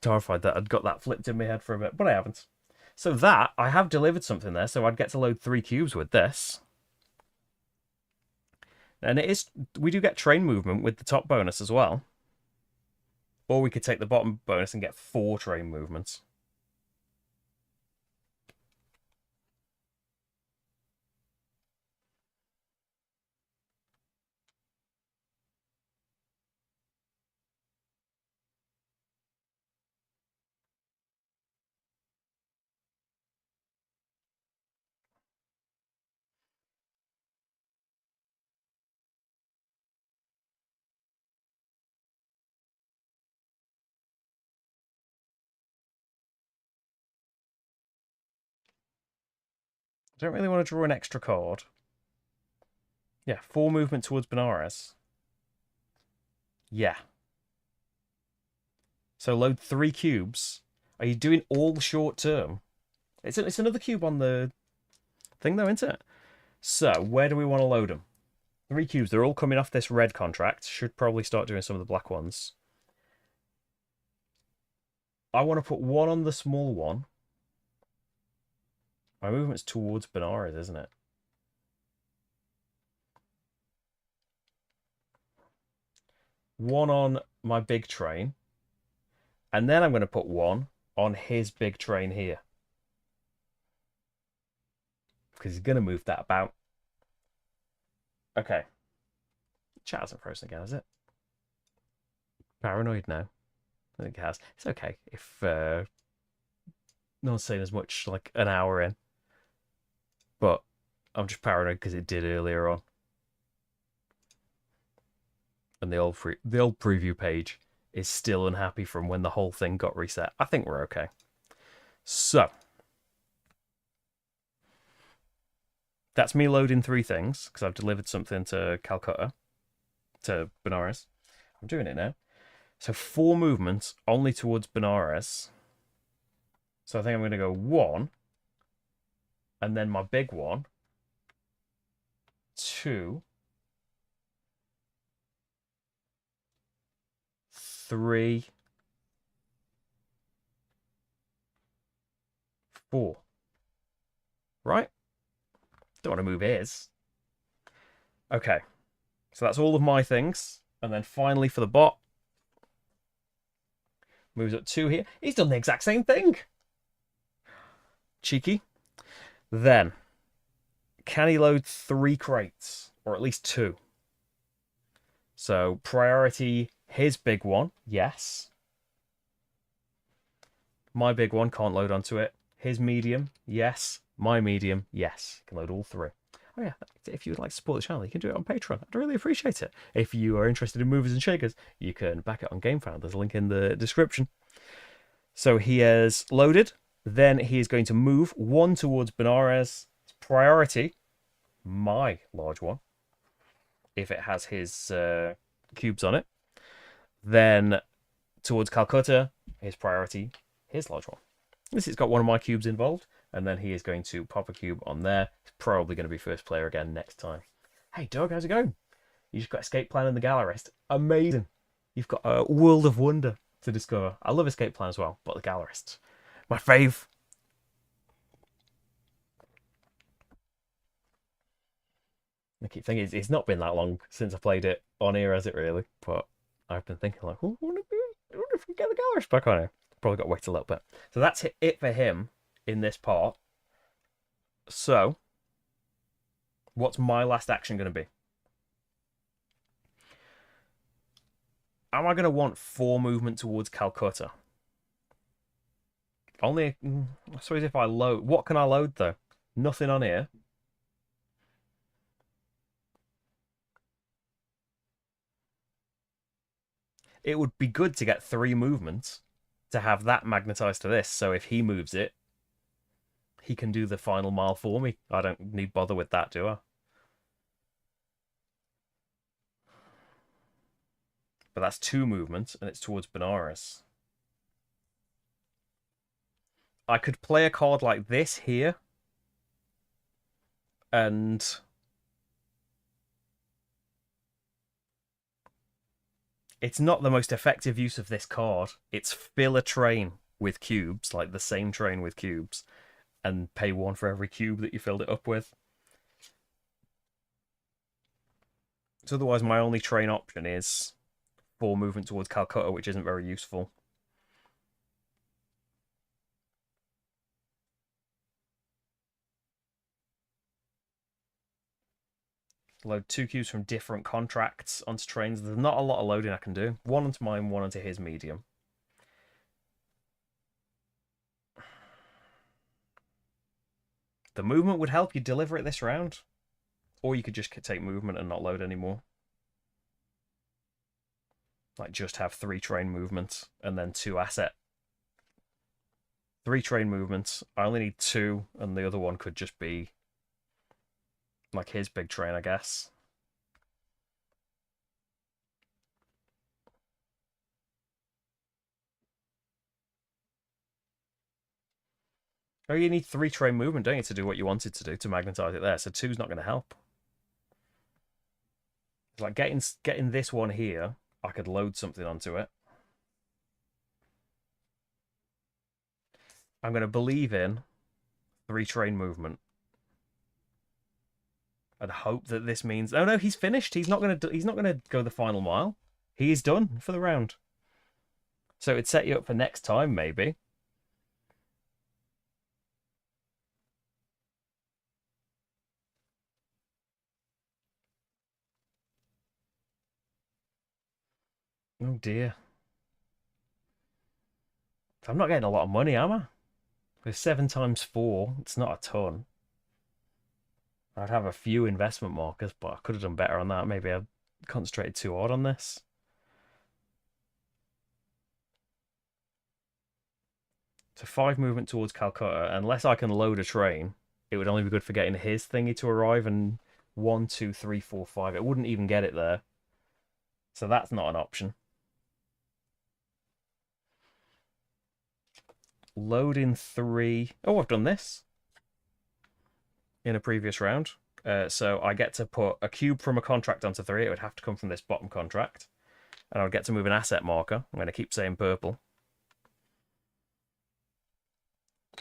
terrified that I'd got that flipped in my head for a bit, but I haven't. So that, I have delivered something there, so I'd get to load 3 cubes with this. And it is, we do get train movement with the top bonus as well. Or we could take the bottom bonus and get 4 train movements. I don't really want to draw an extra card. Yeah, 4 movement towards Benares. Yeah. So load 3 cubes. Are you doing all short term? It's another cube on the thing though, isn't it? So where do we want to load them? 3 cubes. They're all coming off this red contract. Should probably start doing some of the black ones. I want to put 1 on the small one. My movement's towards Benares, isn't it? One on my big train. And then I'm going to put 1 on his big train here. Because he's going to move that about. Okay. Chat hasn't frozen again, has it? Paranoid now. I think it has. It's okay if no one's saying as much like an hour in. But I'm just paranoid because it did earlier on. And the old preview page is still unhappy from when the whole thing got reset. I think we're okay. So that's me loading 3 things because I've delivered something to Calcutta, to Benares. I'm doing it now. So 4 movements only towards Benares. So I think I'm going to go 1. And then my big one. 2. 3. 4. Right? Don't want to move his. Okay. So that's all of my things. And then finally for the bot. Moves up 2 here. He's done the exact same thing. Cheeky. Then, can he load 3 crates? Or at least 2? So priority, his big one, yes. My big one can't load onto it. His medium, yes. My medium, yes. Can load all three. Oh yeah, if you'd like to support the channel, you can do it on Patreon. I'd really appreciate it. If you are interested in movers and shakers, you can back it on GameFound. There's a link in the description. So he has loaded. Then he is going to move one towards Benares. Priority, my large one, if it has his cubes on it. Then towards Calcutta, his priority, his large one. This has got one of my cubes involved, and then he is going to pop a cube on there. He's probably going to be first player again next time. Hey, Doug, how's it going? You just got Escape Plan and the Gallerist. Amazing. You've got a world of wonder to discover. I love Escape Plan as well, but the Gallerist, my fave. I keep thinking it's not been that long since I played it on here, has it really? But I've been thinking like, I wonder if we get the Gallerist back on here. Probably got to wait a little bit. So that's it for him in this part. So, what's my last action going to be? Am I going to want 4 movement towards Calcutta? Only, I suppose if I load... What can I load, though? Nothing on here. It would be good to get 3 movements to have that magnetized to this. So if he moves it, he can do the final mile for me. I don't need bother with that, do I? But that's 2 movements, and it's towards Benares. I could play a card like this here, and it's not the most effective use of this card. It's fill a train with cubes, like the same train with cubes, and pay 1 for every cube that you filled it up with. So otherwise, my only train option is 4 movement towards Calcutta, which isn't very useful. Load 2 cubes from different contracts onto trains. There's not a lot of loading I can do. 1 onto mine, 1 onto his medium. The movement would help you deliver it this round. Or you could just take movement and not load anymore. Like just have 3 train movements and then 2 asset. 3 train movements. I only need 2, and the other one could just be like his big train, I guess. Oh, you need 3 train movement, don't you, to do what you wanted to do, to magnetize it there. So 2's not going to help. It's like getting this one here, I could load something onto it. I'm going to believe in 3 train movement. And hope that this means... Oh no, he's finished. He's not going to go the final mile. He is done for the round. So it'd set you up for next time, maybe. Oh dear. I'm not getting a lot of money, am I? With 7 times 4, it's not a ton. I'd have a few investment markers, but I could have done better on that. Maybe I concentrated too hard on this. So 5 movement towards Calcutta. Unless I can load a train, it would only be good for getting his thingy to arrive. And 1, 2, 3, 4, 5. It wouldn't even get it there. So that's not an option. Load in 3. Oh, I've done this in a previous round. So I get to put a cube from a contract onto 3. It would have to come from this bottom contract. And I would get to move an asset marker. I'm going to keep saying purple.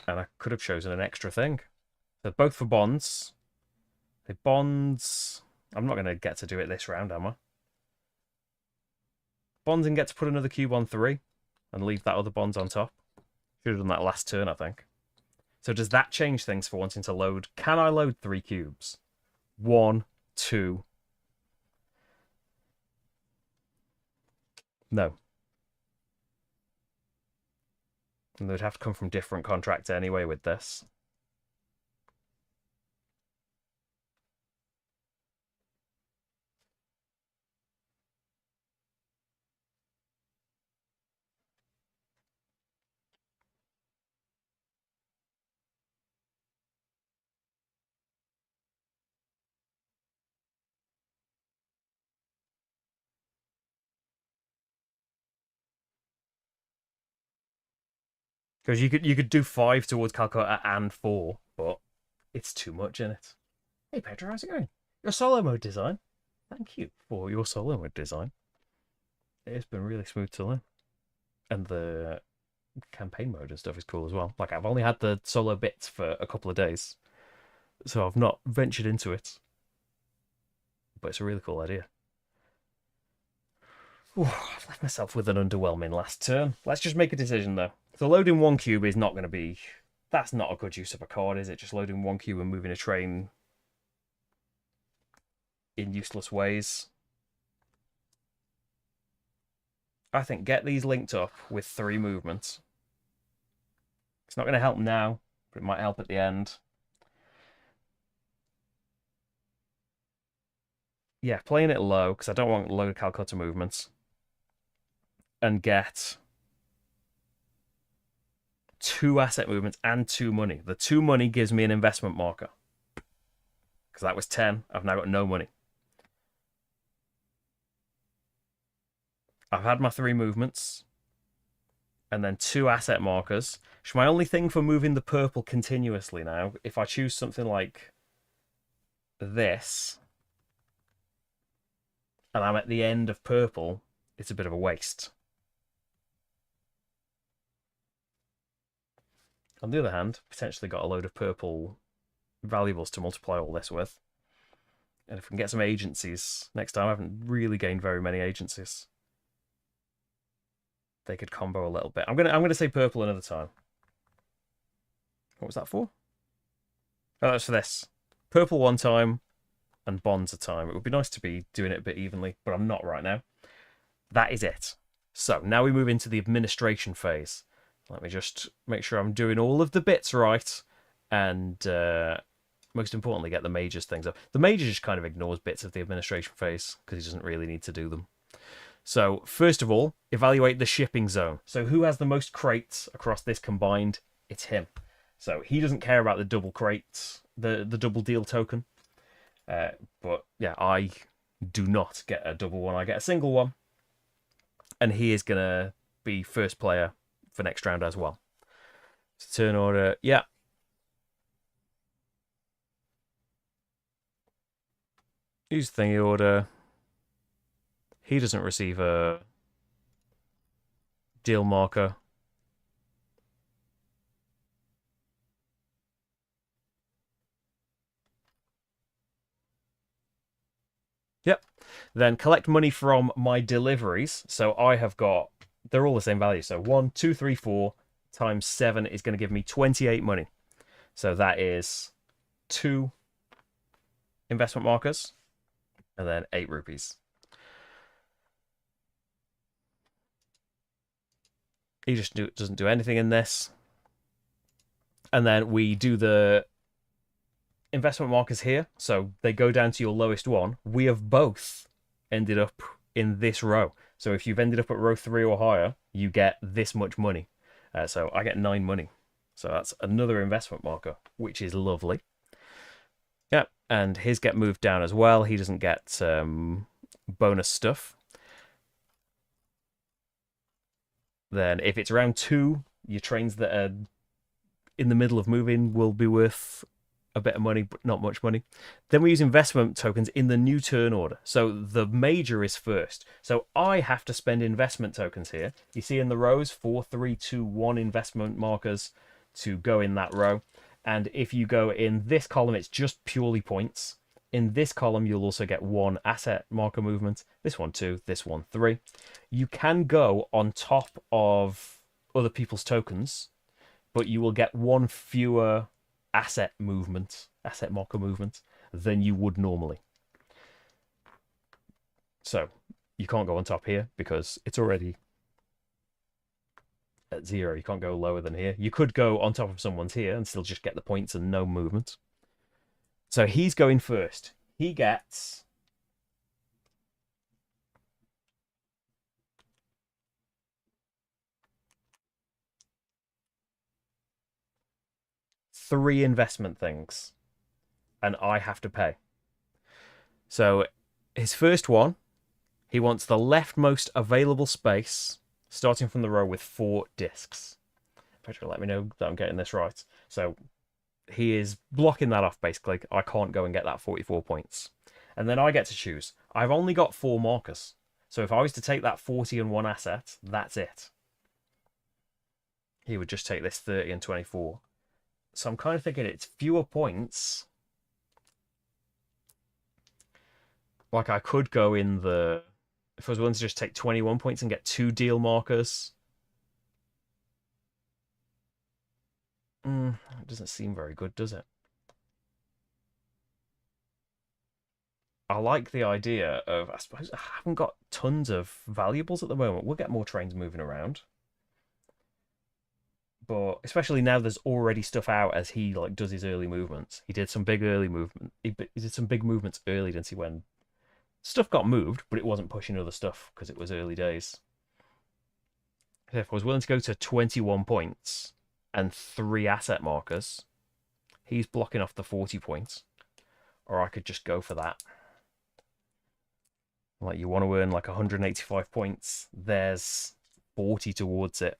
And I could have chosen an extra thing. So both for bonds. The bonds... I'm not going to get to do it this round, am I? Bonds and get to put another cube on 3. And leave that other bonds on top. Should have done that last turn, I think. So does that change things for wanting to load? Can I load 3 cubes? 1, 2. No. And they'd have to come from different contracts anyway with this. Because you could do 5 towards Calcutta and 4, but it's too much in it. Hey Pedro, how's it going? Your solo mode design. Thank you for your solo mode design. It's been really smooth to learn. And the campaign mode and stuff is cool as well. Like, I've only had the solo bits for a couple of days, so I've not ventured into it. But it's a really cool idea. Ooh, I've left myself with an underwhelming last turn. Let's just make a decision, though. So loading 1 cube is not going to be... That's not a good use of a card, is it? Just loading 1 cube and moving a train in useless ways. I think get these linked up with 3 movements. It's not going to help now, but it might help at the end. Yeah, playing it low, because I don't want low Calcutta movements. And get 2 asset movements and 2 money. The 2 money gives me an investment marker. Because that was 10. I've now got no money. I've had my 3 movements. And then 2 asset markers. Which my only thing for moving the purple continuously now, if I choose something like this, and I'm at the end of purple, it's a bit of a waste. On the other hand, potentially got a load of purple valuables to multiply all this with. And if we can get some agencies next time, I haven't really gained very many agencies. They could combo a little bit. I'm gonna say purple another time. What was that for? Oh, that's for this. Purple one time and bonds a time. It would be nice to be doing it a bit evenly, but I'm not right now. That is it. So now we move into the administration phase. Let me just make sure I'm doing all of the bits right, and most importantly, get the majors things up. The major just kind of ignores bits of the administration phase because he doesn't really need to do them. So first of all, evaluate the shipping zone. So who has the most crates across this combined? It's him. So he doesn't care about the double crates, the double deal token. But yeah, I do not get a double one. I get a single one. And he is going to be first player for next round as well. So turn order, yeah. Use thingy order. He doesn't receive a deal marker. Yep. Then collect money from my deliveries. So I have got, they're all the same value. So 1, 2, 3, 4 times 7 is going to give me 28 money. So that is 2 investment markers and then 8 rupees. He just doesn't do anything in this. And then we do the investment markers here. So they go down to your lowest one. We have both ended up in this row. So if you've ended up at row 3 or higher, you get this much money. So I get 9 money. So that's another investment marker, which is lovely. Yeah, and his get moved down as well. He doesn't get bonus stuff. Then if it's round 2, your trains that are in the middle of moving will be worth a bit of money, but not much money. Then we use investment tokens in the new turn order. So the major is first. So I have to spend investment tokens here. You see in the rows, 4, 3, 2, 1 investment markers to go in that row. And if you go in this column, it's just purely points. In this column, you'll also get 1 asset marker movement. This one 2, this one 3. You can go on top of other people's tokens, but you will get 1 fewer asset marker movement than you would normally. So you can't go on top here because it's already at 0. You can't go lower than here. You could go on top of someone's here and still just get the points and no movement. So he's going first. He gets 3 investment things, and I have to pay. So his first one, he wants the leftmost available space, starting from the row with 4 discs. Petra, let me know that I'm getting this right. So he is blocking that off, basically. I can't go and get that 44 points. And then I get to choose. I've only got 4 markers. So if I was to take that 40 and 1 asset, that's it. He would just take this 30 and 24. So I'm kind of thinking it's fewer points. Like I could go in the... If I was willing to just take 21 points and get 2 deal markers. It doesn't seem very good, does it? I like the idea of... I suppose I haven't got tons of valuables at the moment. We'll get more trains moving around. But especially now there's already stuff out as he like does his early movements. He did some big early movement. He did some big movements early, didn't he, when stuff got moved, but it wasn't pushing other stuff because it was early days. If I was willing to go to 21 points and 3 asset markers, he's blocking off the 40 points. Or I could just go for that. Like you want to earn like 185 points, there's 40 towards it.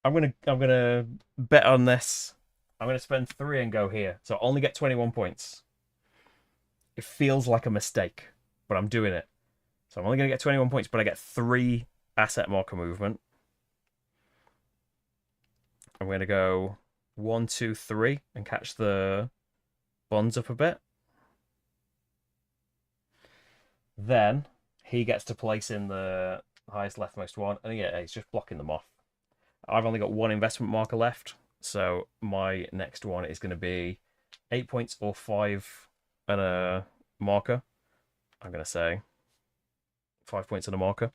I'm gonna bet on this. I'm gonna spend 3 and go here. So I only get 21 points. It feels like a mistake, but I'm doing it. So I'm only gonna get 21 points, but I get 3 asset marker movement. I'm gonna go 1, 2, 3 and catch the bonds up a bit. Then he gets to place in the highest leftmost one, and yeah, he's just blocking them off. I've only got 1 investment marker left, so my next one is going to be 8 points or 5 and a marker. I'm going to say 5 points and a marker,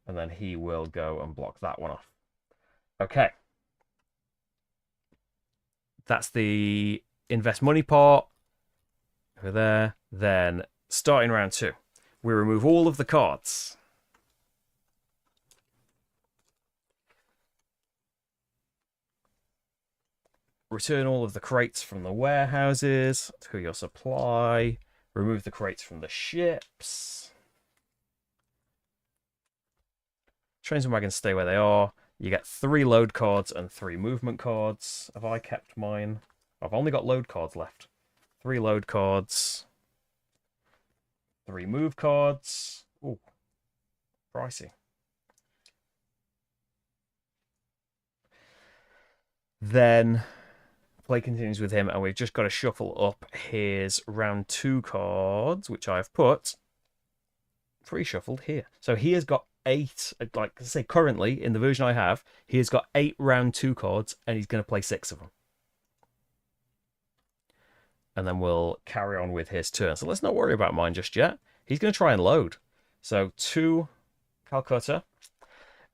and then he will go and block that one off. Okay. That's the invest money part over there. Then starting round 2, we remove all of the cards. Return all of the crates from the warehouses to your supply. Remove the crates from the ships. Trains and wagons stay where they are. You get 3 load cards and 3 movement cards. Have I kept mine? I've only got load cards left. 3 load cards. 3 move cards. Ooh, pricey. Then play continues with him, and we've just got to shuffle up his round 2 cards, which I've put pre-shuffled here. So he has got 8, like I say, currently in the version I have, he has got 8 round 2 cards, and he's going to play 6 of them. And then we'll carry on with his turn. So let's not worry about mine just yet. He's going to try and load. So 2 Calcutta.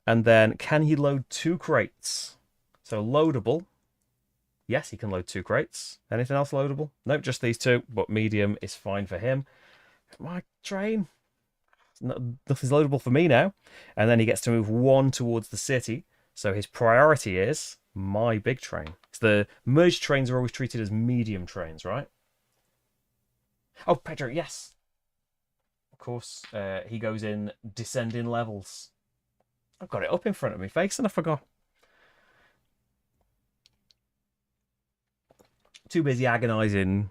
And then can he load 2 crates? So loadable. Yes, he can load 2 crates. Anything else loadable? Nope, just these 2. But medium is fine for him. My train. Nothing's loadable for me now. And then he gets to move 1 towards the city. So his priority is my big train. So the merged trains are always treated as medium trains, right? Oh, Pedro, yes. Of course, he goes in descending levels. I've got it up in front of me face and I forgot. Too busy agonising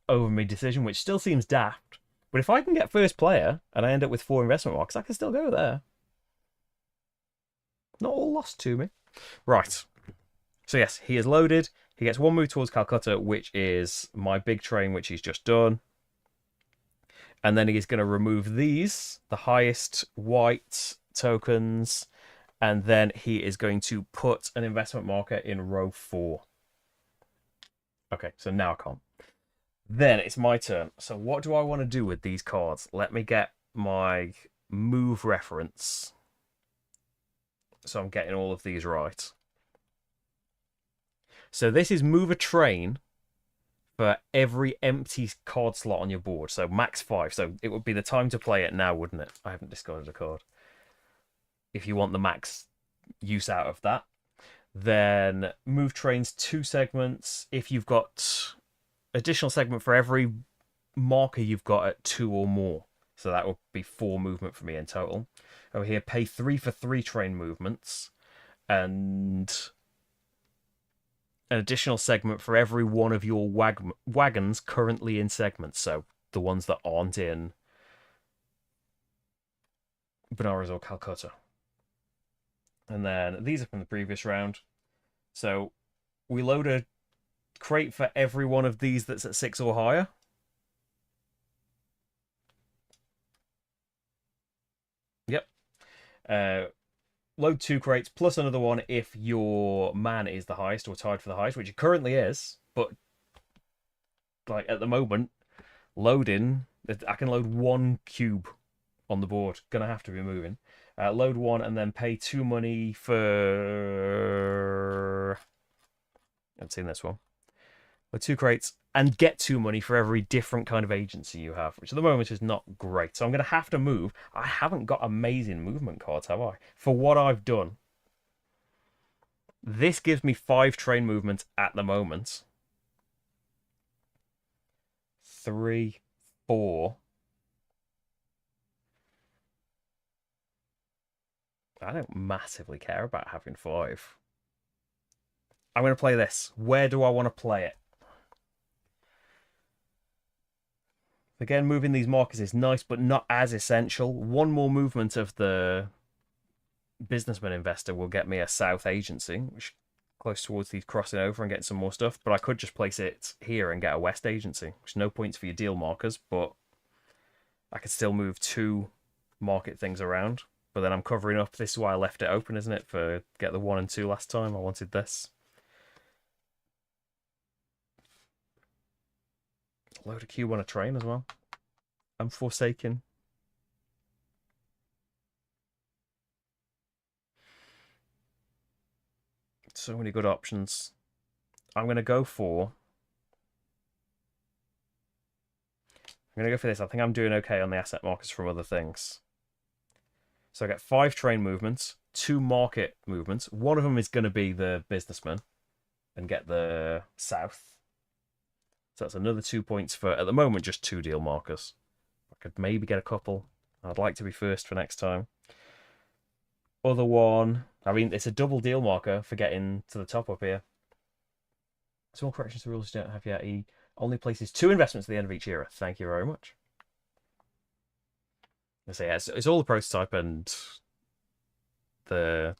over my decision, which still seems daft. But if I can get first player and I end up with 4 investment marks, I can still go there. Not all lost to me. Right. So yes, he is loaded. He gets 1 move towards Calcutta, which is my big train, which he's just done. And then he's going to remove these, the highest white tokens, and then he is going to put an investment marker in row 4. Okay, so now I can't. Then it's my turn. So what do I want to do with these cards? Let me get my move reference. So I'm getting all of these right. So this is move a train for every empty card slot on your board. So max 5. So it would be the time to play it now, wouldn't it? I haven't discarded a card. If you want the max use out of that. Then move trains 2 segments. If you've got additional segment for every marker you've got at 2 or more. So that would be 4 movement for me in total. Over here, pay 3 for 3 train movements. And an additional segment for every one of your wagons currently in segments. So the ones that aren't in Benares or Calcutta. And then these are from the previous round. So we load a crate for every one of these that's at 6 or higher. Yep. Load 2 crates plus another one if your man is the highest or tied for the highest, which it currently is. But like at the moment, loading, I can load 1 cube on the board. Gonna have to be moving. Load 1 and then pay 2 money for... I've seen this one. Load 2 crates and get 2 money for every different kind of agency you have, which at the moment is not great. So I'm going to have to move. I haven't got amazing movement cards, have I? For what I've done. This gives me 5 train movements at the moment. 3, 4. I don't massively care about having 5. I'm going to play this. Where do I want to play it? Again, moving these markers is nice, but not as essential. 1 more movement of the businessman investor will get me a south agency, which close towards these crossing over and getting some more stuff. But I could just place it here and get a west agency, which no points for your deal markers, but I could still move 2 market things around. But then I'm covering up. This is why I left it open, isn't it? For get the 1 and 2 last time. I wanted this. Load a cube on a train as well. I'm forsaken. So many good options. I'm going to go for... I'm going to go for this. I think I'm doing okay on the asset markers from other things. So I get 5 train movements, 2 market movements. One of them is going to be the businessman and get the south. So that's another 2 points for, at the moment, just 2 deal markers. I could maybe get a couple. I'd like to be first for next time. Other one, I mean, it's a double deal marker for getting to the top up here. Small corrections to rules you don't have yet. He only places 2 investments at the end of each era. Thank you very much. I say, yeah, it's all the prototype and the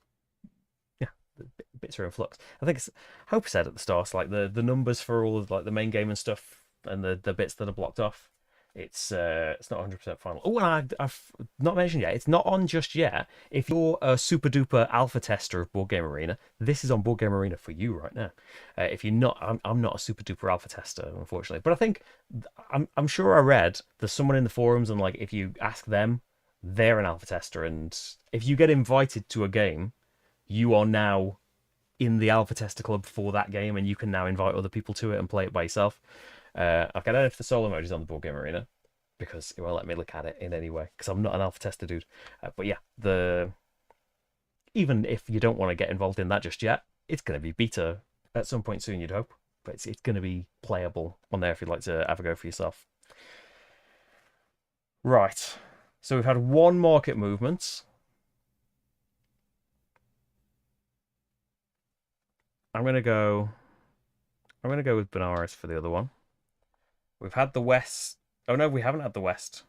bits are in flux. I think Hope said at the start, like the numbers for all of like the main game and stuff, and the bits that are blocked off. It's not 100% final. Oh, and I've not mentioned yet. It's not on just yet. If you're a super duper alpha tester of Board Game Arena, this is on Board Game Arena for you right now. If you're not, I'm not a super duper alpha tester, unfortunately. But I think I'm sure I read there's someone in the forums, and like if you ask them, they're an alpha tester, and if you get invited to a game, you are now in the alpha tester club for that game, and you can now invite other people to it and play it by yourself. I don't know if the solo mode is on the Board Game Arena because it won't let me look at it in any way because I'm not an alpha tester dude. But yeah, even if you don't want to get involved in that just yet, it's going to be beta at some point soon, you'd hope. But it's going to be playable on there if you'd like to have a go for yourself. Right, so we've had 1 market movement. I'm gonna go with Benares for the other one. We've had the West. Oh no, we haven't had the West.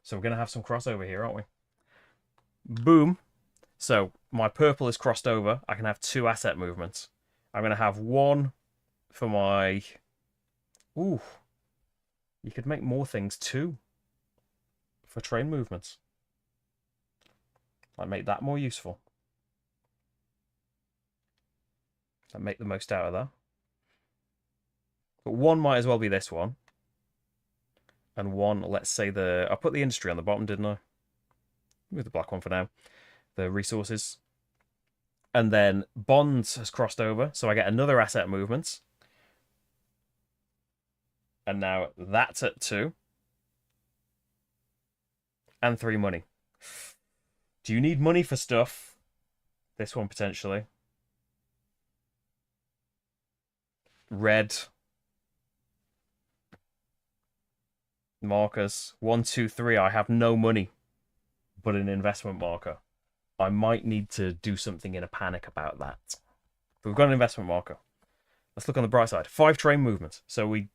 So we're going to have some crossover here, aren't we? Boom. So my purple is crossed over. I can have 2 asset movements. I'm going to have 1 for my... Ooh. You could make more things too. For train movements. I'd make that more useful. I'd make the most out of that. But 1 might as well be this one. And 1, let's say I put the industry on the bottom, didn't I? Move the black one for now. The resources. And then bonds has crossed over, so I get another asset movement. And now that's at 2. And 3 money. Do you need money for stuff? This one potentially. Red. Markers. 1, 2, 3. I have no money, but an investment marker. I might need to do something in a panic about that. But we've got an investment marker. Let's look on the bright side. 5 train movements. So we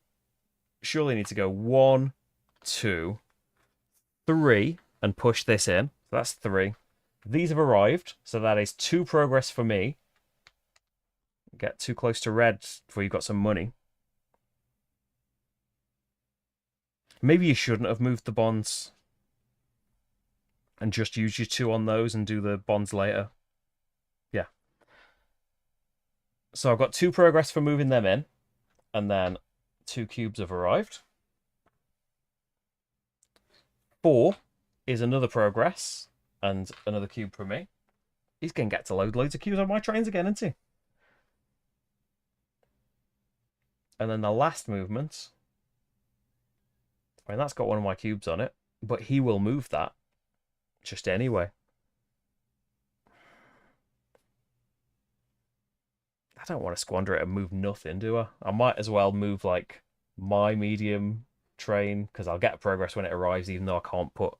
surely need to go 1, 2, 3 and push this in. So that's 3. These have arrived. So that is 2 progress for me. Get too close to red before you've got some money. Maybe you shouldn't have moved the bonds. And just use your 2 on those and do the bonds later. Yeah. So I've got 2 progress for moving them in. And then 2 cubes have arrived. 4 is another progress. And another cube for me. He's going to get to load loads of cubes on my trains again, isn't he? And then the last movement. I mean, that's got 1 of my cubes on it. But he will move that. Just anyway. I don't want to squander it and move nothing, do I? I might as well move, like, my medium train, because I'll get progress when it arrives, even though I can't put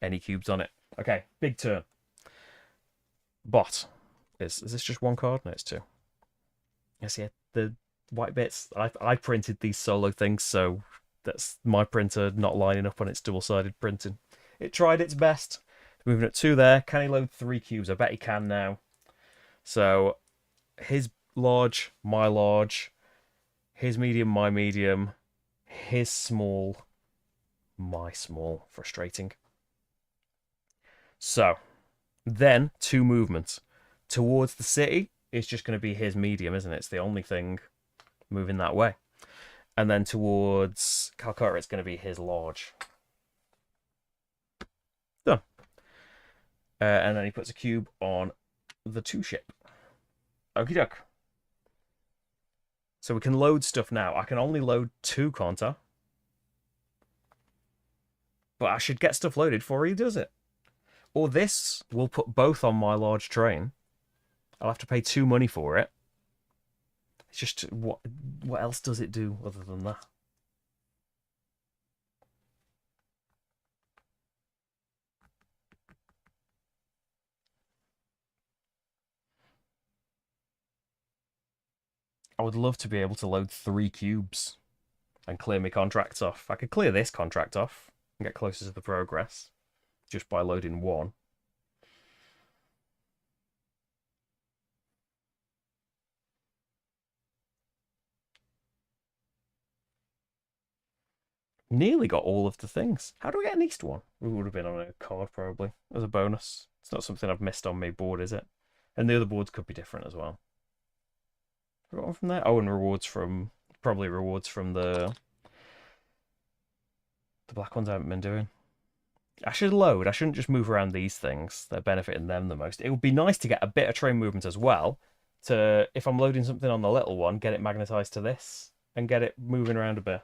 any cubes on it. Okay, big turn. Bot. Is this just 1 card? No, it's 2. Yes, yeah, the white bits. I printed these solo things, so that's my printer not lining up on its double-sided printing. It tried its best. Moving at 2 there. Can he load 3 cubes? I bet he can now. So, his large, my large. His medium, my medium. His small, my small. Frustrating. So, then 2 movements. Towards the city is just going to be his medium, isn't it? It's the only thing moving that way. And then towards Calcutta, it's going to be his large. Done. And then he puts a cube on the 2 ship. Okie doke. So we can load stuff now. I can only load 2, can't I? But I should get stuff loaded before he does it. Or this will put both on my large train. I'll have to pay 2 money for it. It's just, what else does it do other than that? I would love to be able to load 3 cubes and clear my contracts off. I could clear this contract off and get closer to the progress just by loading 1. Nearly got all of the things. How do I get an east one? We would have been on a card probably as a bonus. It's not something I've missed on my board, is it? And the other boards could be different as well. Got one from there? Oh, and rewards from... Probably rewards from the black ones I haven't been doing. I should load. I shouldn't just move around these things. They're benefiting them the most. It would be nice to get a bit of train movement as well. To, if I'm loading something on the little one, get it magnetized to this. And get it moving around a bit.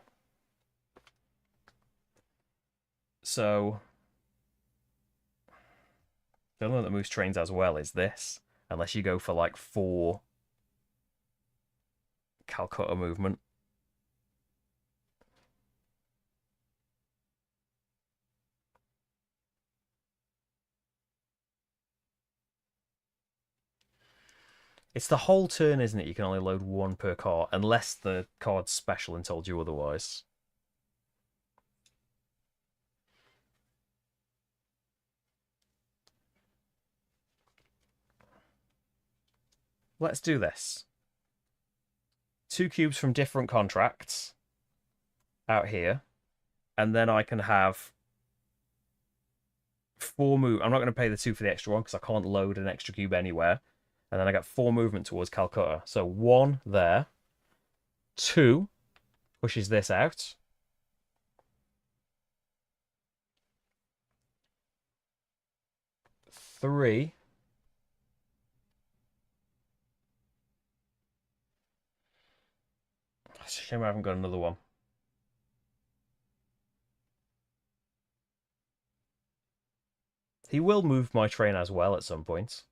So... the only one that moves trains as well is this. Unless you go for like 4 Calcutta movement. It's the whole turn, isn't it? You can only load 1 per car, unless the card's special and told you otherwise. let's do this. 2 cubes from different contracts out here, and then I can have 4 move. I'm not going to pay the 2 for the extra one because I can't load an extra cube anywhere. And then I got 4 movement towards Calcutta. So 1 there. 2 pushes this out. 3. It's a shame I haven't got another one. He will move my train as well at some point.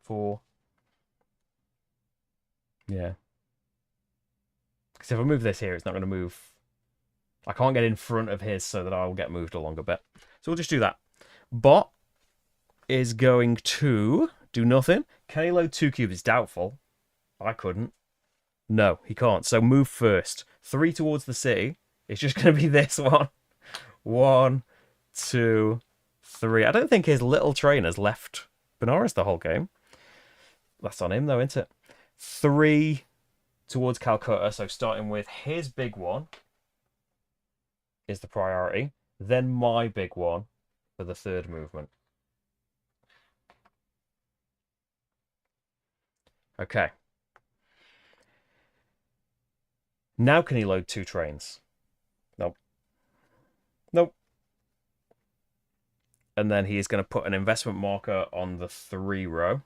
Four. Yeah. Because if I move this here, it's not going to move. I can't get in front of his so that I'll get moved along a bit. So we'll just do that. Bot is going to do nothing. Can he load 2 cubes? It's doubtful. I couldn't. No, he can't. So move first. 3 towards the city. It's just going to be this one. 1, 2, 3. I don't think his little train has left Benares the whole game. That's on him though, isn't it? 3 towards Calcutta. So starting with his big one is the priority. Then my big one for the 3rd movement. Okay. Now can he load 2 trains? Nope. Nope. And then he is going to put an investment marker on the 3 row.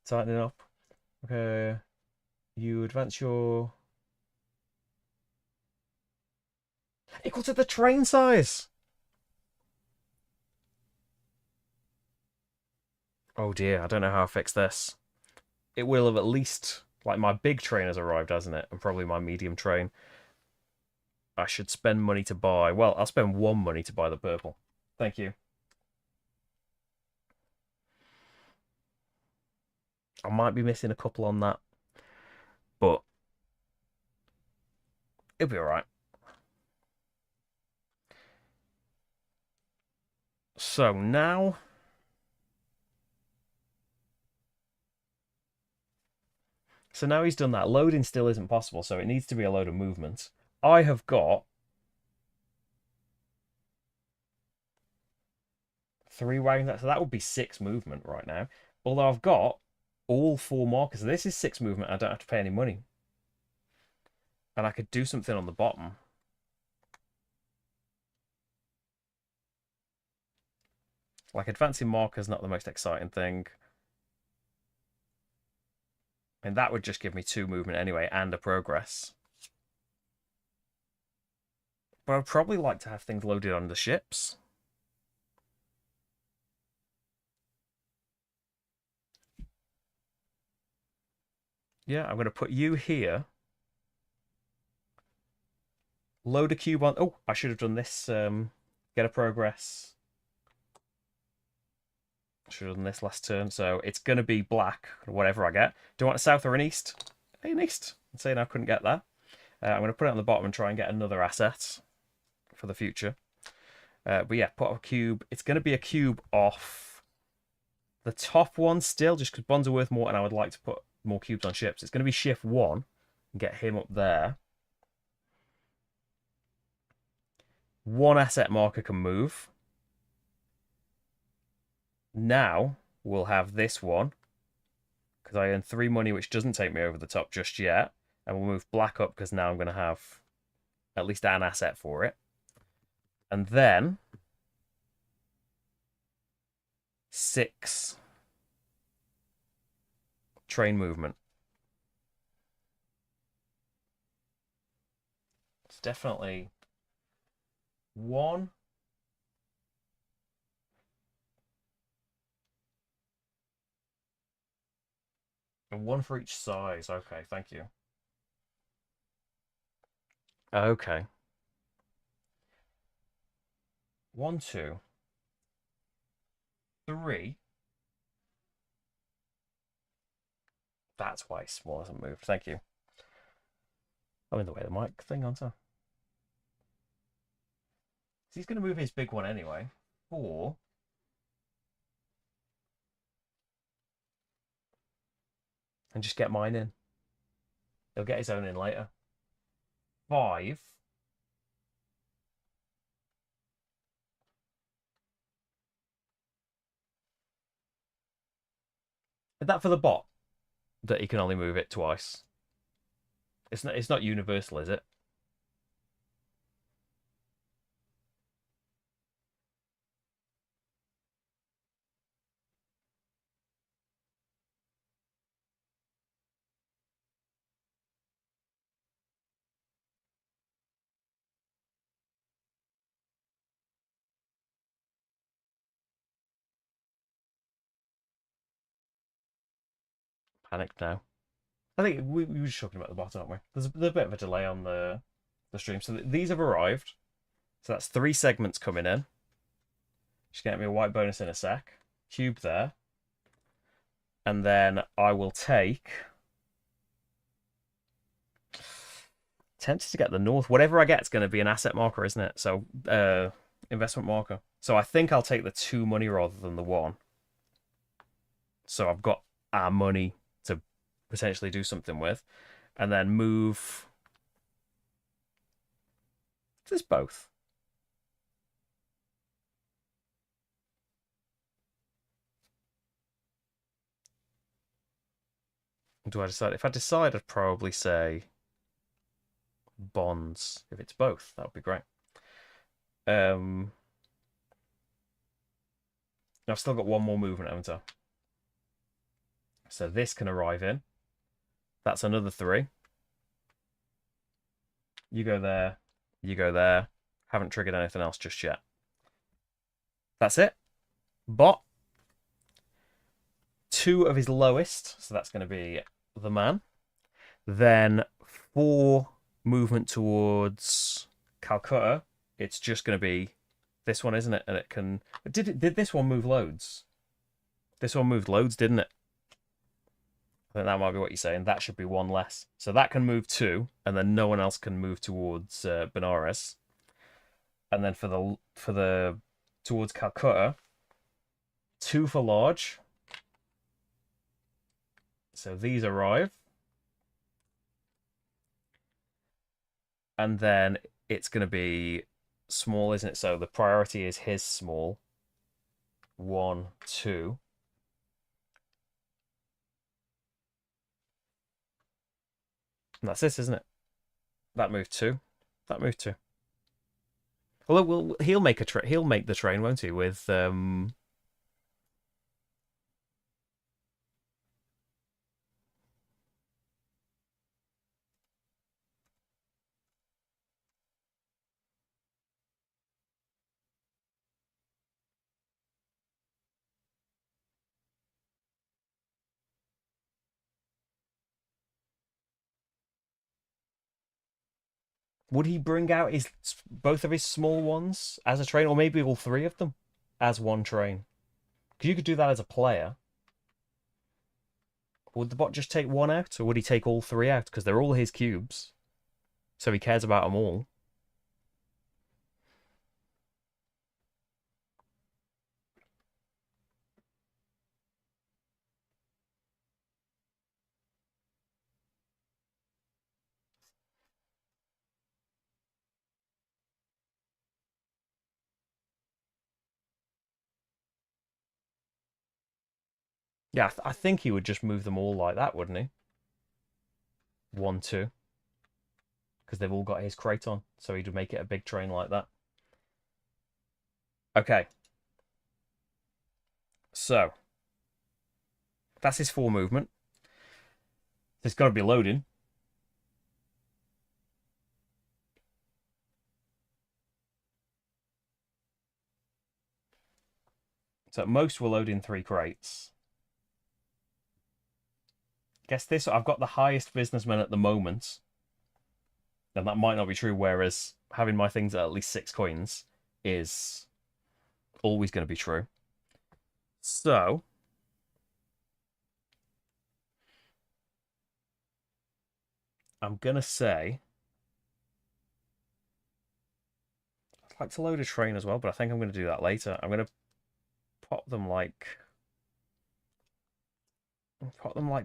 Tighten it up. Okay. You advance your... Equal to the train size! Oh dear, I don't know how I fix this. It will have at least... Like, my big train has arrived, hasn't it? And probably my medium train. I should spend money to buy... Well, I'll spend 1 money to buy the purple. Thank you. I might be missing a couple on that. But... it'll be alright. So, now... So now he's done that. Loading still isn't possible, so it needs to be a load of movement. I have got 3 wagons, so that would be 6 movement right now. Although I've got all 4 markers. So this is 6 movement. I don't have to pay any money. And I could do something on the bottom. Like, advancing markers not the most exciting thing. And that would just give me 2 movement anyway, and a progress. But I'd probably like to have things loaded on the ships. Yeah, I'm going to put you here. Load a cube on... Oh, I should have done this. Get a progress. Should have done this last turn. So it's going to be black, whatever I get. Do I want a south or an east? Hey, an east. I'm saying I couldn't get that. I'm going to put it on the bottom and try and get another asset for the future. But yeah, put a cube. It's going to be a cube off the top one still, just because bonds are worth more and I would like to put more cubes on ships. It's going to be shift 1 and get him up there. 1 asset marker can move. Now we'll have this one because I earn 3 money, which doesn't take me over the top just yet. And we'll move black up because now I'm going to have at least an asset for it. And then 6 train movement. It's definitely 1. And 1 for each size. Okay, thank you. Okay. 1, 2, 3. That's why small hasn't moved. Thank you. I'm in the way of the mic thing, aren't I? So he's going to move his big one anyway. 4. And just get mine in. He'll get his own in later. 5. Is that for the bot? That he can only move it twice? It's not universal, is it? Panicked now. I think we were just talking about the bot, aren't we? There's a bit of a delay on the stream. So these have arrived. So that's 3 segments coming in. Just get me a white bonus in a sec. Cube there. And then I will take... Tempted to get the north. Whatever I get is going to be an asset marker, isn't it? So, investment marker. So I think I'll take the 2 money rather than the 1. So I've got our money to potentially do something with. And then move... There's both. Do I decide? If I decide, I'd probably say bonds. If it's both, that would be great. I've still got 1 more movement, haven't I? So this can arrive in. That's another 3. You go there. You go there. Haven't triggered anything else just yet. That's it. Bot. 2 of his lowest. So that's going to be the man. Then 4 movement towards Calcutta. It's just going to be this one, isn't it? And it can... Did this one move loads? This one moved loads, didn't it? I think that might be what you're saying. That should be 1 less. So that can move 2, and then no one else can move towards Benares. And then for the towards Calcutta, 2 for large. So these arrive. And then it's going to be small, isn't it? So the priority is his small. 1, 2. And that's this, isn't it? That moved 2. That moved 2. Although he'll make the train, won't he? With would he bring out his both of his small ones as a train, or maybe all 3 of them as one train? Because you could do that as a player. Would the bot just take 1 out, or would he take all 3 out? Because they're all his cubes, so he cares about them all. Yeah, I think he would just move them all like that, wouldn't he? 1, 2. Because they've all got his crate on, so he'd make it a big train like that. Okay. So, that's his 4 movement. It's got to be loading. So at most we'll load in 3 crates. Guess this, I've got the highest businessman at the moment. And that might not be true, whereas having my things at least 6 coins is always going to be true. So, I'm going to say like to load a train as well, but I think I'm going to do that later. I'm going to pop them like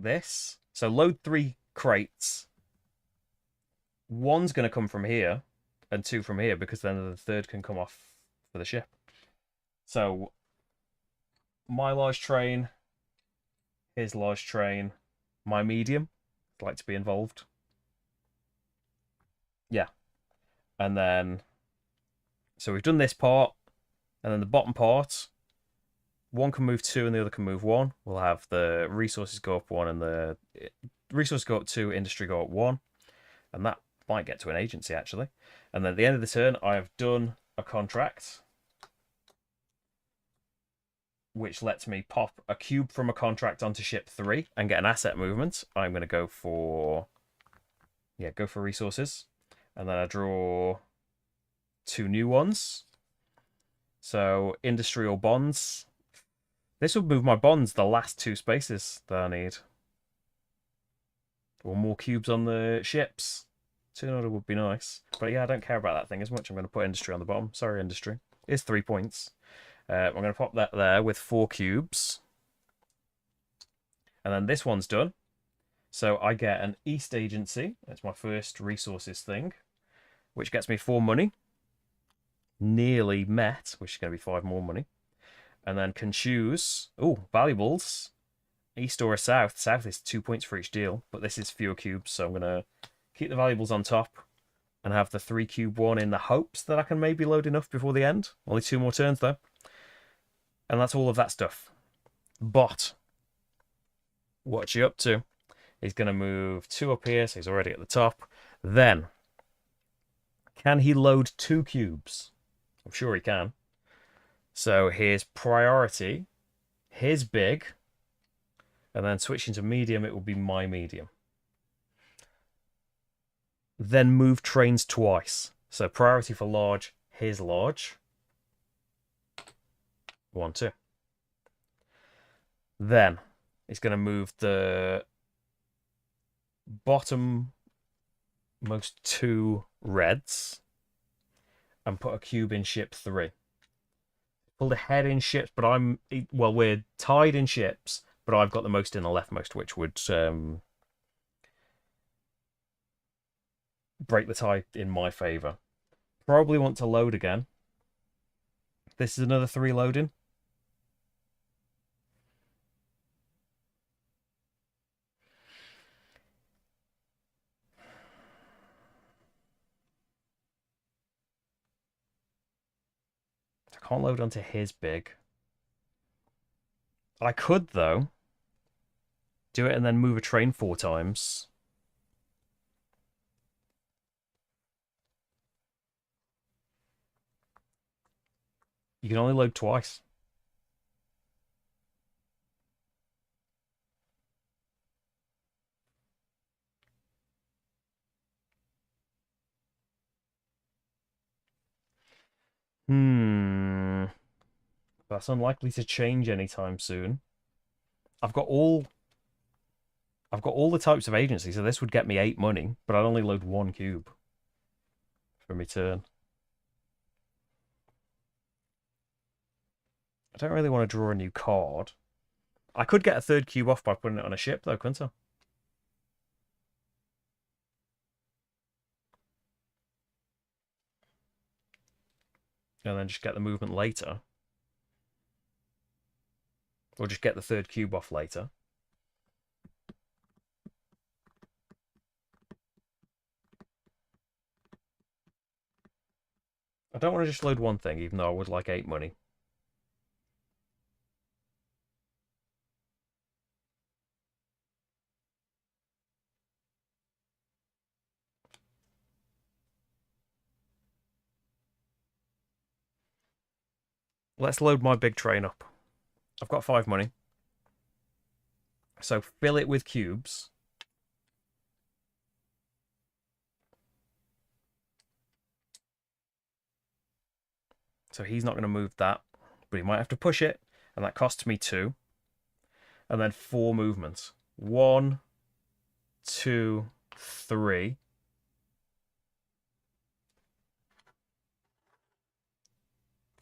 this. So load 3 crates. One's going to come from here and 2 from here, because then the third can come off for the ship. So my large train, his large train, my medium. I'd like to be involved. Yeah. And then, so we've done this part, and then the bottom part, one can move 2 and the other can move 1. We'll have the resources go up 1 and the resources go up 2, industry go up 1. And that might get to an agency, actually. And then at the end of the turn, I have done a contract, which lets me pop a cube from a contract onto ship 3 and get an asset movement. I'm going to go for resources. And then I draw 2 new ones. So industry or bonds. This would move my bonds the last 2 spaces that I need. Or more cubes on the ships. 2 in order would be nice. But yeah, I don't care about that thing as much. I'm going to put industry on the bottom. Sorry, industry. It's 3 points. I'm going to pop that there with 4 cubes. And then this one's done. So I get an East Agency. That's my first resources thing, which gets me 4 money. Nearly met, which is going to be 5 more money. And then can choose, valuables, East or a South. South is 2 points for each deal, but this is fewer cubes, so I'm going to keep the valuables on top and have the 3 cube one in the hopes that I can maybe load enough before the end. Only 2 more turns, though. And that's all of that stuff. But what's he up to? He's going to move 2 up here, so he's already at the top. Then, can he load 2 cubes? I'm sure he can. So here's priority, here's big, and then switching to medium, it will be my medium. Then move trains twice. So priority for large, here's large. 1, 2. Then it's going to move the bottom most 2 reds and put a cube in ship 3. Pulled ahead in ships, but we're tied in ships, but I've got the most in the leftmost, which would break the tie in my favour. Probably want to load again. This is another 3 loading. I can't load onto his big. I could, though, do it and then move a train 4 times. You can only load twice. That's unlikely to change anytime soon. I've got all the types of agency, so this would get me 8 money, but I'd only load 1 cube for my turn. I don't really want to draw a new card. I could get a 3rd cube off by putting it on a ship, though, couldn't I? And then just get the movement later. Or just get the 3rd cube off later. I don't want to just load 1 thing, even though I would like 8 money. Let's load my big train up. I've got 5 money. So fill it with cubes. So he's not going to move that, but he might have to push it, and that costs me 2. And then 4 movements. 1, 2, 3.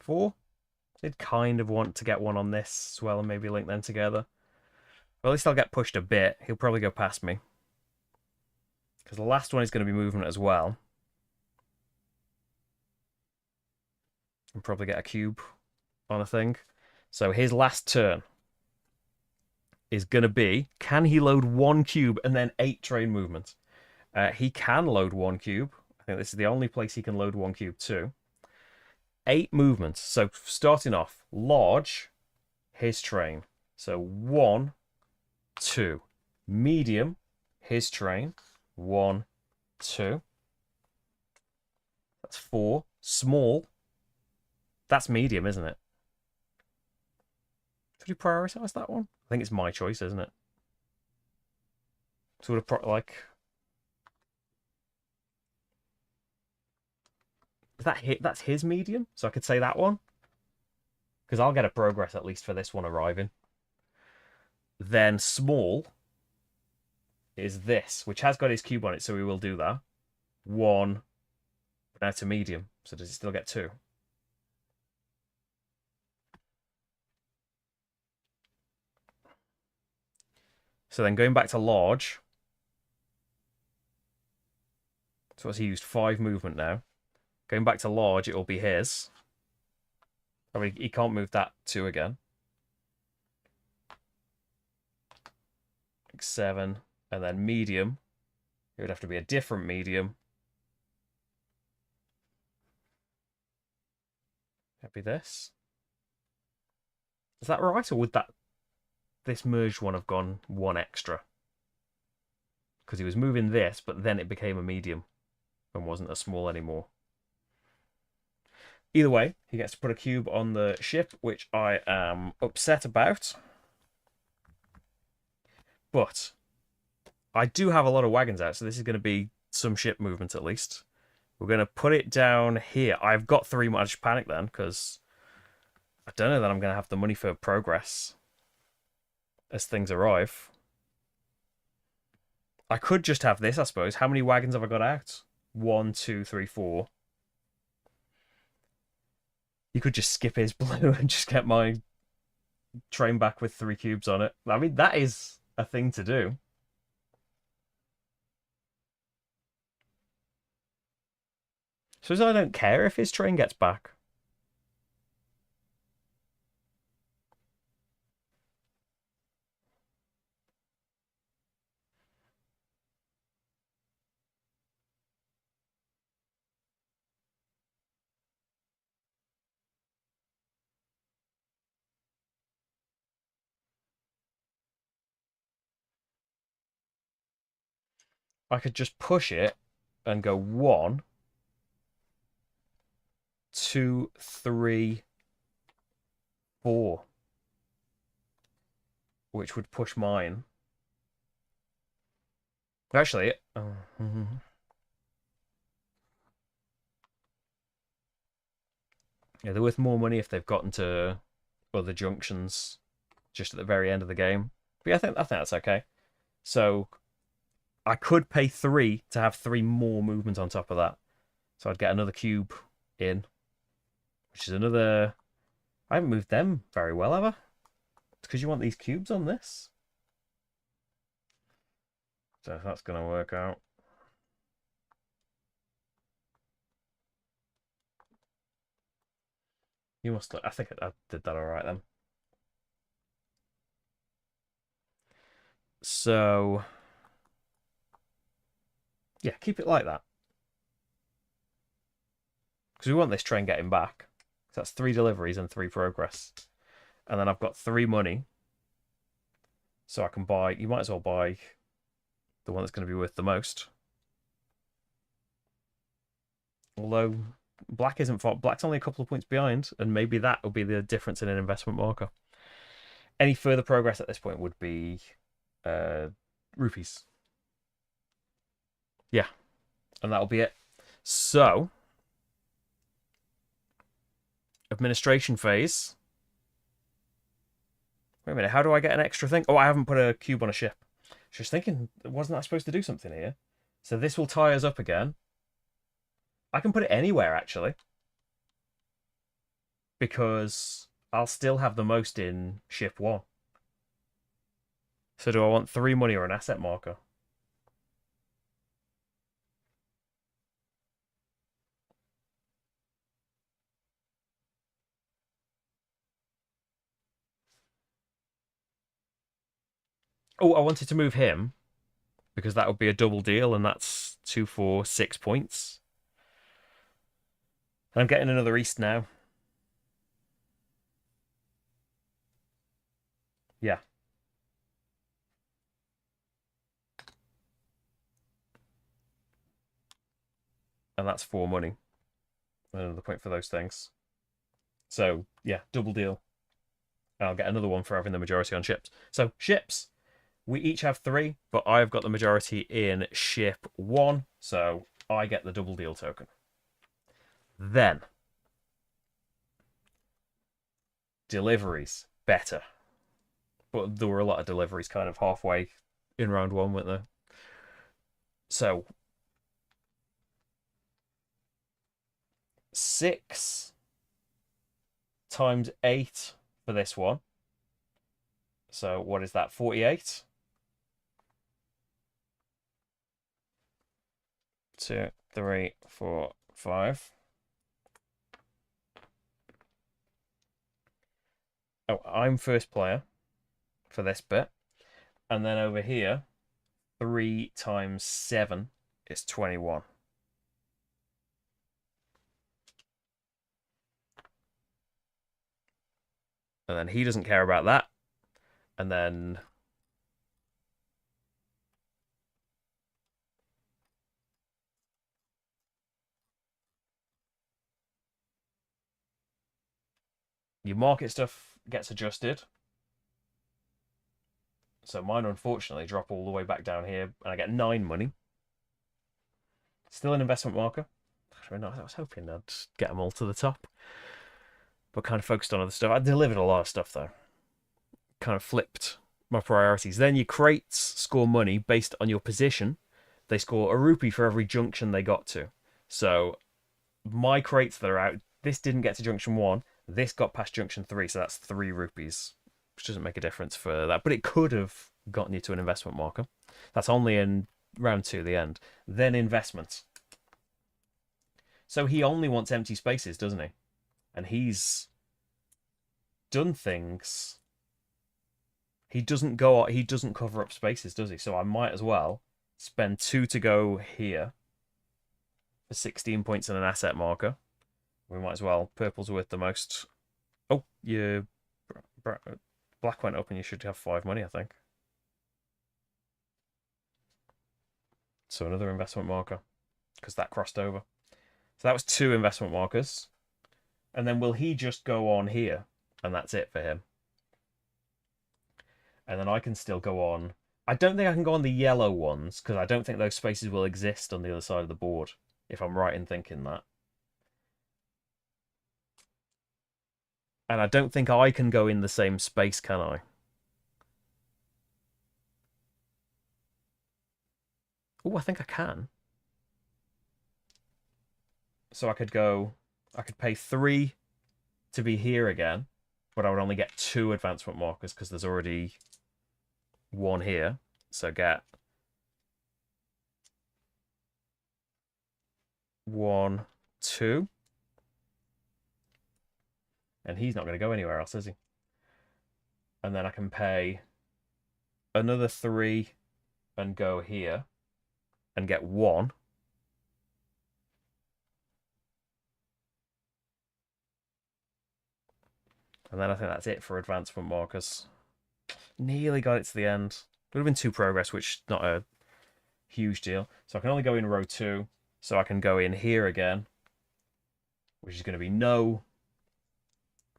4. I'd kind of want to get one on this as well and maybe link them together. Well, at least I'll get pushed a bit. He'll probably go past me. Because the last one is going to be movement as well. And probably get a cube on a thing. So his last turn is going to be, can he load 1 cube and then 8 train movement? He can load 1 cube. I think this is the only place he can load 1 cube too. 8 movements. So starting off, large, his train. So 1, 2. Medium, his train. 1, 2. That's 4. Small. That's medium, isn't it? Should you prioritize that one? I think it's my choice, isn't it? Sort of like... That's his medium, so I could say that one. Because I'll get a progress at least for this one arriving. Then small is this, which has got his cube on it, so we will do that. 1, but now to medium. So does he still get 2? So then going back to large. So what's he used? 5 movement now. Going back to large, it will be his. I mean, he can't move that 2 again. 7. And then medium. It would have to be a different medium. That'd be this. Is that right? Or would this merged one have gone 1 extra? Because he was moving this, but then it became a medium and wasn't a small anymore. Either way, he gets to put a cube on the ship, which I am upset about. But I do have a lot of wagons out, so this is going to be some ship movement at least. We're going to put it down here. I've got 3 more. I just panic then, because I don't know that I'm going to have the money for progress as things arrive. I could just have this, I suppose. How many wagons have I got out? 1, 2, 3, 4. You could just skip his blue and just get my train back with 3 cubes on it. I mean, that is a thing to do. So I don't care if his train gets back. I could just push it and go 1, 2, 3, 4. Which would push mine. Actually, yeah, they're worth more money if they've gotten to other junctions just at the very end of the game. But yeah, I think that's okay. So I could pay 3 to have 3 more movement on top of that. So I'd get another cube in, which is another... I haven't moved them very well, have I? It's because you want these cubes on this. So if that's going to work out. You must... I think I did that all right then. So... yeah, keep it like that. Because we want this train getting back. So that's 3 deliveries and 3 progress. And then I've got 3 money. So I can buy... you might as well buy the one that's going to be worth the most. Although black isn't far... black's only a couple of points behind. And maybe that will be the difference in an investment marker. Any further progress at this point would be rupees. Yeah. And that'll be it. So... administration phase. Wait a minute, how do I get an extra thing? Oh, I haven't put a cube on a ship. Just thinking, wasn't I supposed to do something here? So this will tie us up again. I can put it anywhere, actually. because I'll still have the most in ship 1. So do I want 3 money or an asset marker? Oh, I wanted to move him because that would be a double deal, and that's 2, 4, 6 points. And I'm getting another East now. Yeah. And that's 4 money. Another point for those things. So, yeah, double deal. And I'll get another one for having the majority on ships. So, ships. We each have 3, but I've got the majority in ship 1. So, I get the double deal token. Then, deliveries. Better. But there were a lot of deliveries kind of halfway in round 1, weren't there? So, 6 times 8 for this one. So what is that? 48. 2, 3, 4, 5. Oh, I'm first player for this bit. And then over here, 3 times 7 is 21. And then he doesn't care about that. And then your market stuff gets adjusted. So mine, unfortunately, drop all the way back down here, and I get 9 money. Still an investment marker. I was hoping I'd get them all to the top, but kind of focused on other stuff. I delivered a lot of stuff, though. Kind of flipped my priorities. Then your crates score money based on your position. They score a rupee for every junction they got to. So my crates that are out, this didn't get to junction 1. This got past junction 3, so that's 3 rupees, which doesn't make a difference for that. But it could have gotten you to an investment marker. That's only in round 2, the end. Then investments. So he only wants empty spaces, doesn't he? And he's done things. He doesn't cover up spaces, does he? So I might as well spend 2 to go here for 16 points and an asset marker. We might as well. Purple's worth the most. Oh, your black went up and you should have 5 money, I think. So another investment marker because that crossed over. So that was 2 investment markers. And then will he just go on here? And that's it for him. And then I can still go on. I don't think I can go on the yellow ones because I don't think those spaces will exist on the other side of the board, if I'm right in thinking that. And I don't think I can go in the same space, can I? Oh, I think I can. So I could pay 3 to be here again, but I would only get 2 advancement markers because there's already 1 here. So get 1, 2. And he's not going to go anywhere else, is he? And then I can pay another 3 and go here and get 1. And then I think that's it for advancement markers. Nearly got it to the end. Would have been 2 progress, which is not a huge deal. So I can only go in row 2. So I can go in here again, which is going to be no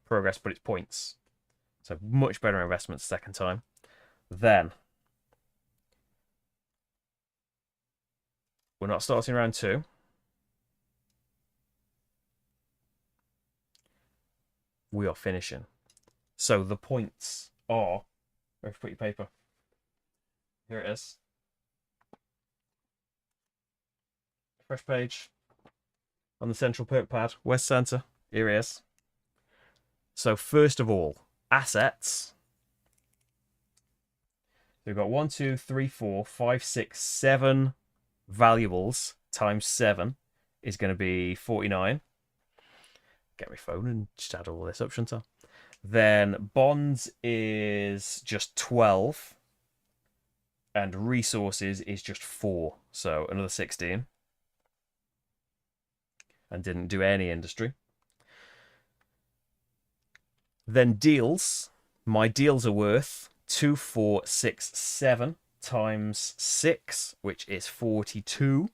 progress, but it's points. So much better investment second time. Then we're not starting round 2. We are finishing. So the points are... Where have you put your paper? Here it is. Fresh page. On the central perk pad. Where's Santa? Here he is. So first of all, assets. We've got 1, 2, 3, 4, 5, 6, 7 valuables times 7 is going to be 49. Get my phone and just add all this up, shouldn't I? Then bonds is just 12. And resources is just 4. So another 16. And didn't do any industry. Then deals. My deals are worth 2, 4, 6, 7 times 6, which is 42.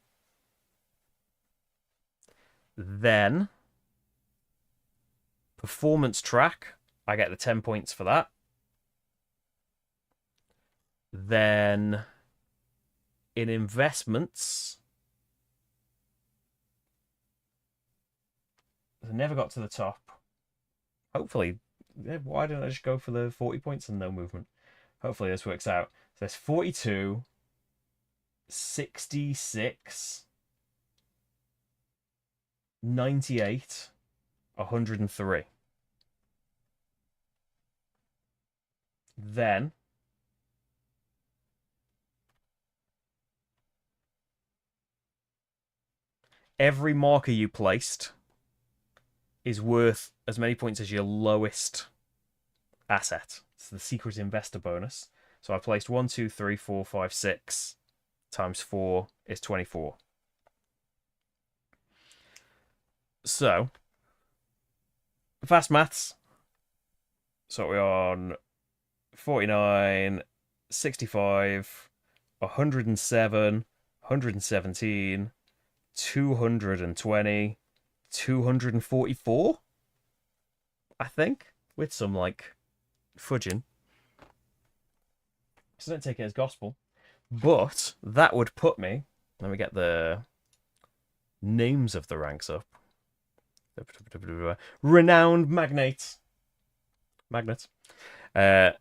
Then performance track, I get the 10 points for that. Then in investments, I never got to the top. Hopefully, why don't I just go for the 40 points and no movement? Hopefully this works out. So there's 42, 66, 98, 103. Then every marker you placed is worth as many points as your lowest asset. It's the secret investor bonus. So I placed 1, 2, 3, 4, 5, 6 times 4 is 24. So, fast maths. So we're on 49, 65, 107, 117, 220, 244, I think, with some like fudging. So don't take it as gospel. But that would put me, let me get the names of the ranks up. Renowned magnate. A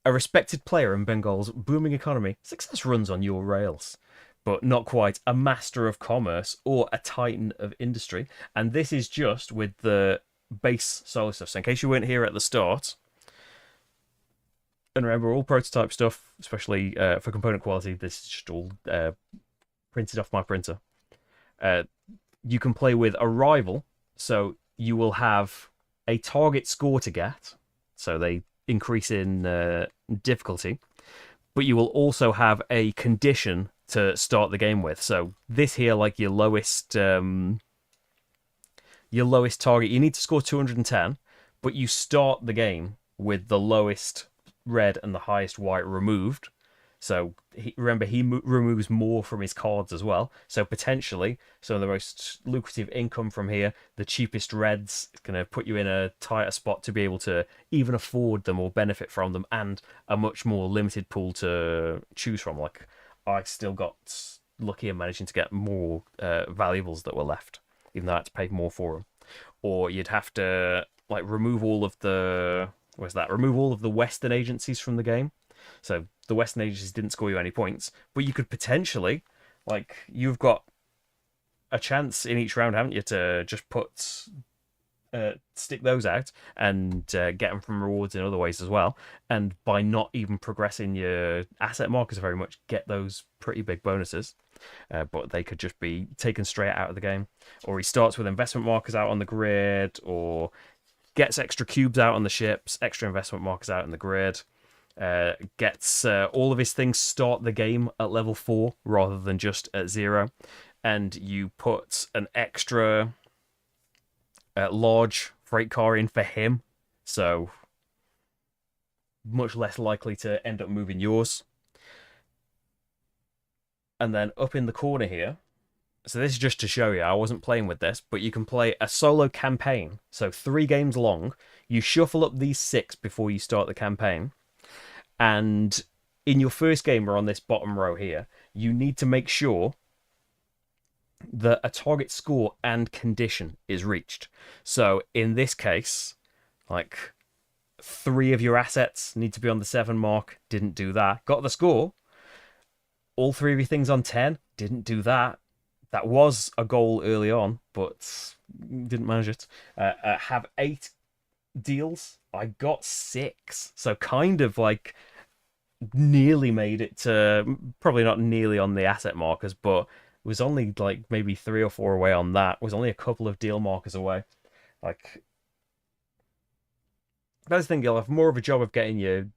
respected player in Bengal's booming economy. Success runs on your rails, but not quite a master of commerce or a titan of industry. And this is just with the base solo stuff. So in case you weren't here at the start, and remember, all prototype stuff, especially for component quality, this is just all printed off my printer. You can play with a rival, so you will have a target score to get, so they increase in difficulty, but you will also have a condition to start the game with. So this here, like your lowest target, you need to score 210, but you start the game with the lowest red and the highest white removed. So remember, he removes more from his cards as well. So potentially, some of the most lucrative income from here, the cheapest reds, is going to put you in a tighter spot to be able to even afford them or benefit from them, and a much more limited pool to choose from. Like, I still got lucky in managing to get more valuables that were left, even though I had to pay more for them. Or you'd have to like remove all of the remove all of the Western agencies from the game. So the Western agencies didn't score you any points, but you could potentially, like, you've got a chance in each round, haven't you, to just stick those out and get them from rewards in other ways as well. And by not even progressing your asset markers very much, get those pretty big bonuses. But they could just be taken straight out of the game. Or he starts with investment markers out on the grid, or gets extra cubes out on the ships, extra investment markers out on the grid. Gets all of his things start the game at level 4 rather than just at 0. And you put an extra large freight car in for him. So much less likely to end up moving yours. And then up in the corner here, so this is just to show you, I wasn't playing with this, but you can play a solo campaign. So 3 games long. You shuffle up these 6 before you start the campaign. And in your first game, or on this bottom row here, you need to make sure that a target score and condition is reached. So in this case, like 3 of your assets need to be on the 7 mark. Didn't do that. Got the score. All 3 of your things on 10. Didn't do that. That was a goal early on, but didn't manage it. Have 8 deals, I got 6. So kind of like nearly made it to, probably not nearly on the asset markers, but was only like maybe 3 or 4 away on that. Was only a couple of deal markers away. Like, I just think you'll have more of a job of getting your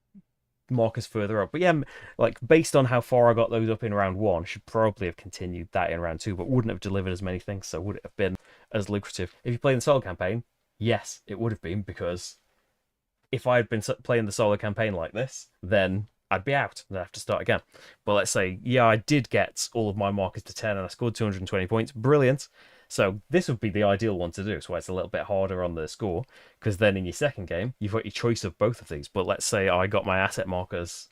markers further up. But yeah, like based on how far I got those up in round 1, should probably have continued that in round 2, but wouldn't have delivered as many things. So would it have been as lucrative if you played the solo campaign? Yes, it would have been, because if I had been playing the solo campaign like this, then I'd be out and I'd have to start again. But let's say, yeah, I did get all of my markers to 10 and I scored 220 points. Brilliant. So this would be the ideal one to do. So it's a little bit harder on the score, because then in your second game, you've got your choice of both of these. But let's say I got my asset markers,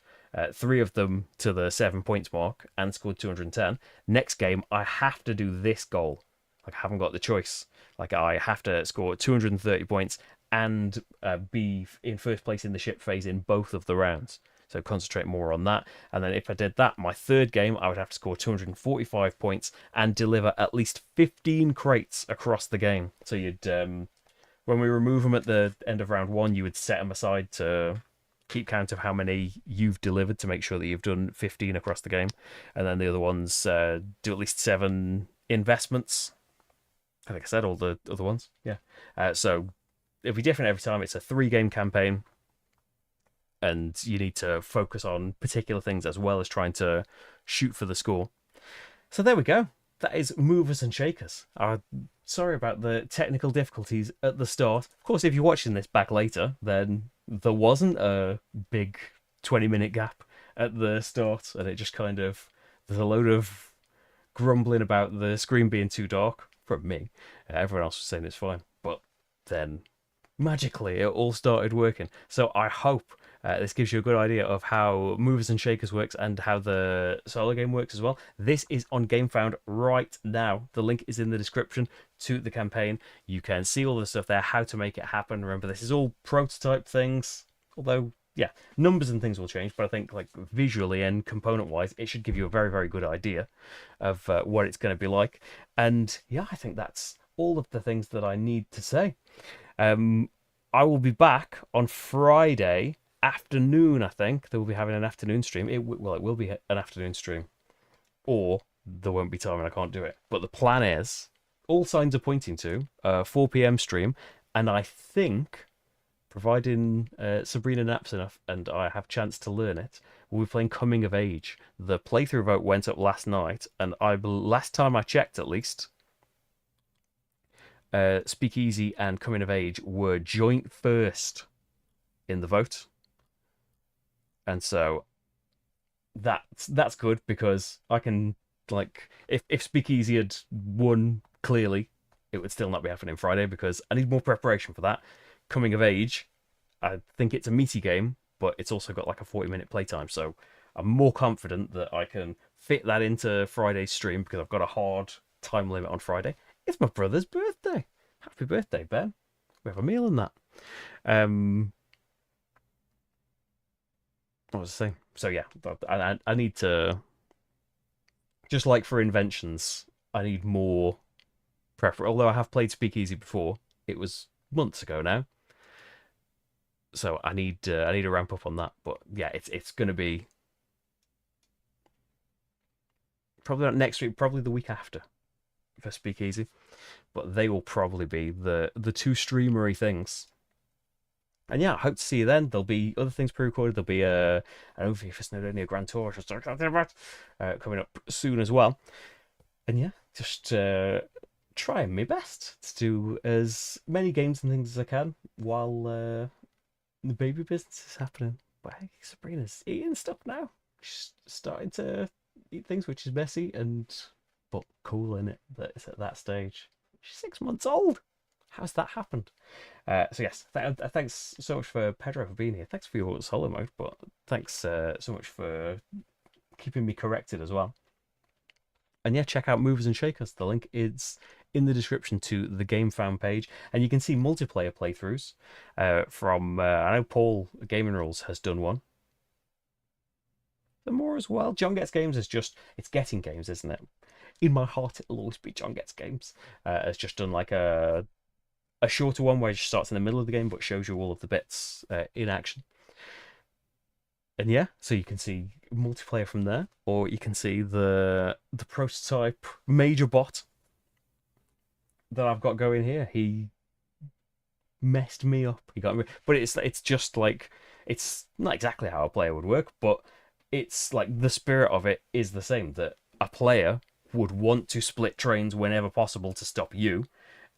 3 of them to the 7 points mark and scored 210. Next game, I have to do this goal. Like, I haven't got the choice. Like, I have to score 230 points and be in first place in the ship phase in both of the rounds. So concentrate more on that. And then if I did that, my third game, I would have to score 245 points and deliver at least 15 crates across the game. So you'd, when we remove them at the end of round 1, you would set them aside to keep count of how many you've delivered to make sure that you've done 15 across the game. And then the other ones do at least 7 investments. I think I said all the other ones. Yeah. So it'll be different every time. It's a 3-game campaign, and you need to focus on particular things as well as trying to shoot for the score. So there we go. That is movers and shakers. Sorry about the technical difficulties at the start. Of course, if you're watching this back later, then there wasn't a big 20-minute gap at the start, and it just kind of, there's a load of grumbling about the screen being too dark from me. Everyone else was saying it's fine, but then magically it all started working. So I hope this gives you a good idea of how movers and shakers works and how the solo game works as well. This is on GameFound right now. The link is in the description to the campaign. You can see all the stuff there, how to make it happen. Remember, this is all prototype things, although yeah, numbers and things will change, but I think like visually and component wise, it should give you a very, very good idea of what it's going to be like. And yeah, I think that's all of the things that I need to say. I will be back on Friday afternoon. I think they will be having an afternoon stream. It will be an afternoon stream, or there won't be time and I can't do it. But the plan is, all signs are pointing to 4 p.m. stream, and I think, providing Sabrina naps enough and I have chance to learn it, we'll be playing Coming of Age. The playthrough vote went up last night, and last time I checked, at least, Speakeasy and Coming of Age were joint first in the vote. And so that's good, because I can, like, if Speakeasy had won clearly, it would still not be happening Friday, because I need more preparation for that. Coming of Age, I think it's a meaty game, but it's also got like a 40-minute playtime, so I'm more confident that I can fit that into Friday's stream, because I've got a hard time limit on Friday. It's my brother's birthday. Happy birthday, Ben. We have a meal and that. What was I saying? So yeah, I need to, just like for inventions, I need more preference. Although I have played Speakeasy before, it was months ago now, so I need to ramp up on that. But yeah, it's going to be probably not next week, probably the week after for Speakeasy. But they will probably be the 2 streamery things. And yeah, I hope to see you then. There'll be other things pre-recorded. There'll be an overview for Snowdonia Grand Tour coming up soon as well. And yeah, just trying my best to do as many games and things as I can while the baby business is happening. But hey, Sabrina's eating stuff now. She's starting to eat things, which is messy but cool in it that it's at that stage. She's 6 months old. How's that happened? So yes, thanks so much for Pedro for being here. Thanks for your solo mode, but thanks so much for keeping me corrected as well. And yeah, check out Movers and Shakers. The link is in the description to the GameFound page, and you can see multiplayer playthroughs from. I know Paul Gaming Rules has done one. The more as well. John Gets Games is just, it's getting games, isn't it? In my heart, it'll always be John Gets Games. Has just done like a a shorter one where it starts in the middle of the game but shows you all of the bits in action. And yeah, so you can see multiplayer from there, or you can see the prototype major bot that I've got going here. He messed me up. He got me, but it's just like it's not exactly how a player would work, but it's like the spirit of it is the same. That a player would want to split trains whenever possible to stop you,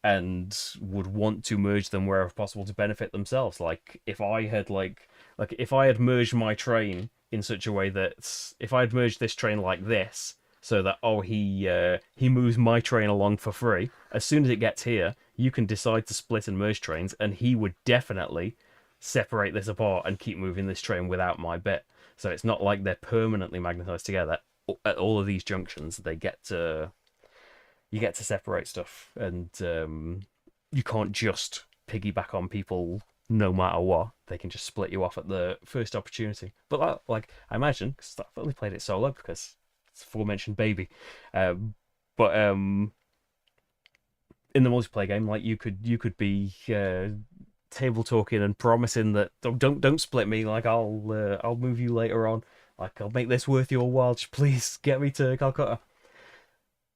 and would want to merge them wherever possible to benefit themselves. Like if I had merged my train in such a way that if I had merged this train like this, so that he moves my train along for free. As soon as it gets here, you can decide to split and merge trains, and he would definitely separate this apart and keep moving this train without my bit. So it's not like they're permanently magnetized together. At all of these junctions, you get to separate stuff, and you can't just piggyback on people no matter what. They can just split you off at the first opportunity. But like I imagine, because I've only played it solo because it's aforementioned baby, but in the multiplayer game, like you could be table talking and promising that don't split me. Like I'll move you later on. Like I'll make this worth your while. Just please get me to Calcutta.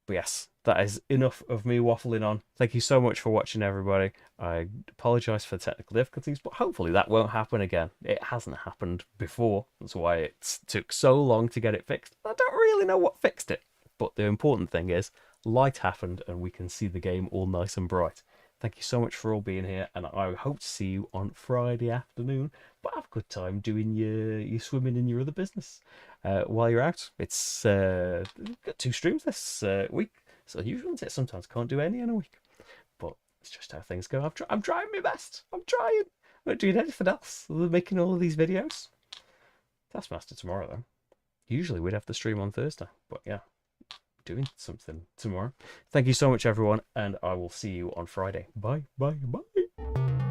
But yes, that is enough of me waffling on. Thank you so much for watching, everybody. I apologise for the technical difficulties, but hopefully that won't happen again. It hasn't happened before. That's why it took so long to get it fixed. I don't really know what fixed it. But the important thing is, light happened and we can see the game all nice and bright. Thank you so much for all being here, and I hope to see you on Friday afternoon. But have a good time doing your swimming in your other business while you're out. It's got 2 streams this week. So usually it sometimes can't do any in a week, but it's just how things go. I'm trying my best. I'm trying. I'm not doing anything else other than making all of these videos. Taskmaster tomorrow though. Usually we'd have the stream on Thursday, but yeah, doing something tomorrow. Thank you so much, everyone, and I will see you on Friday. Bye, bye, bye.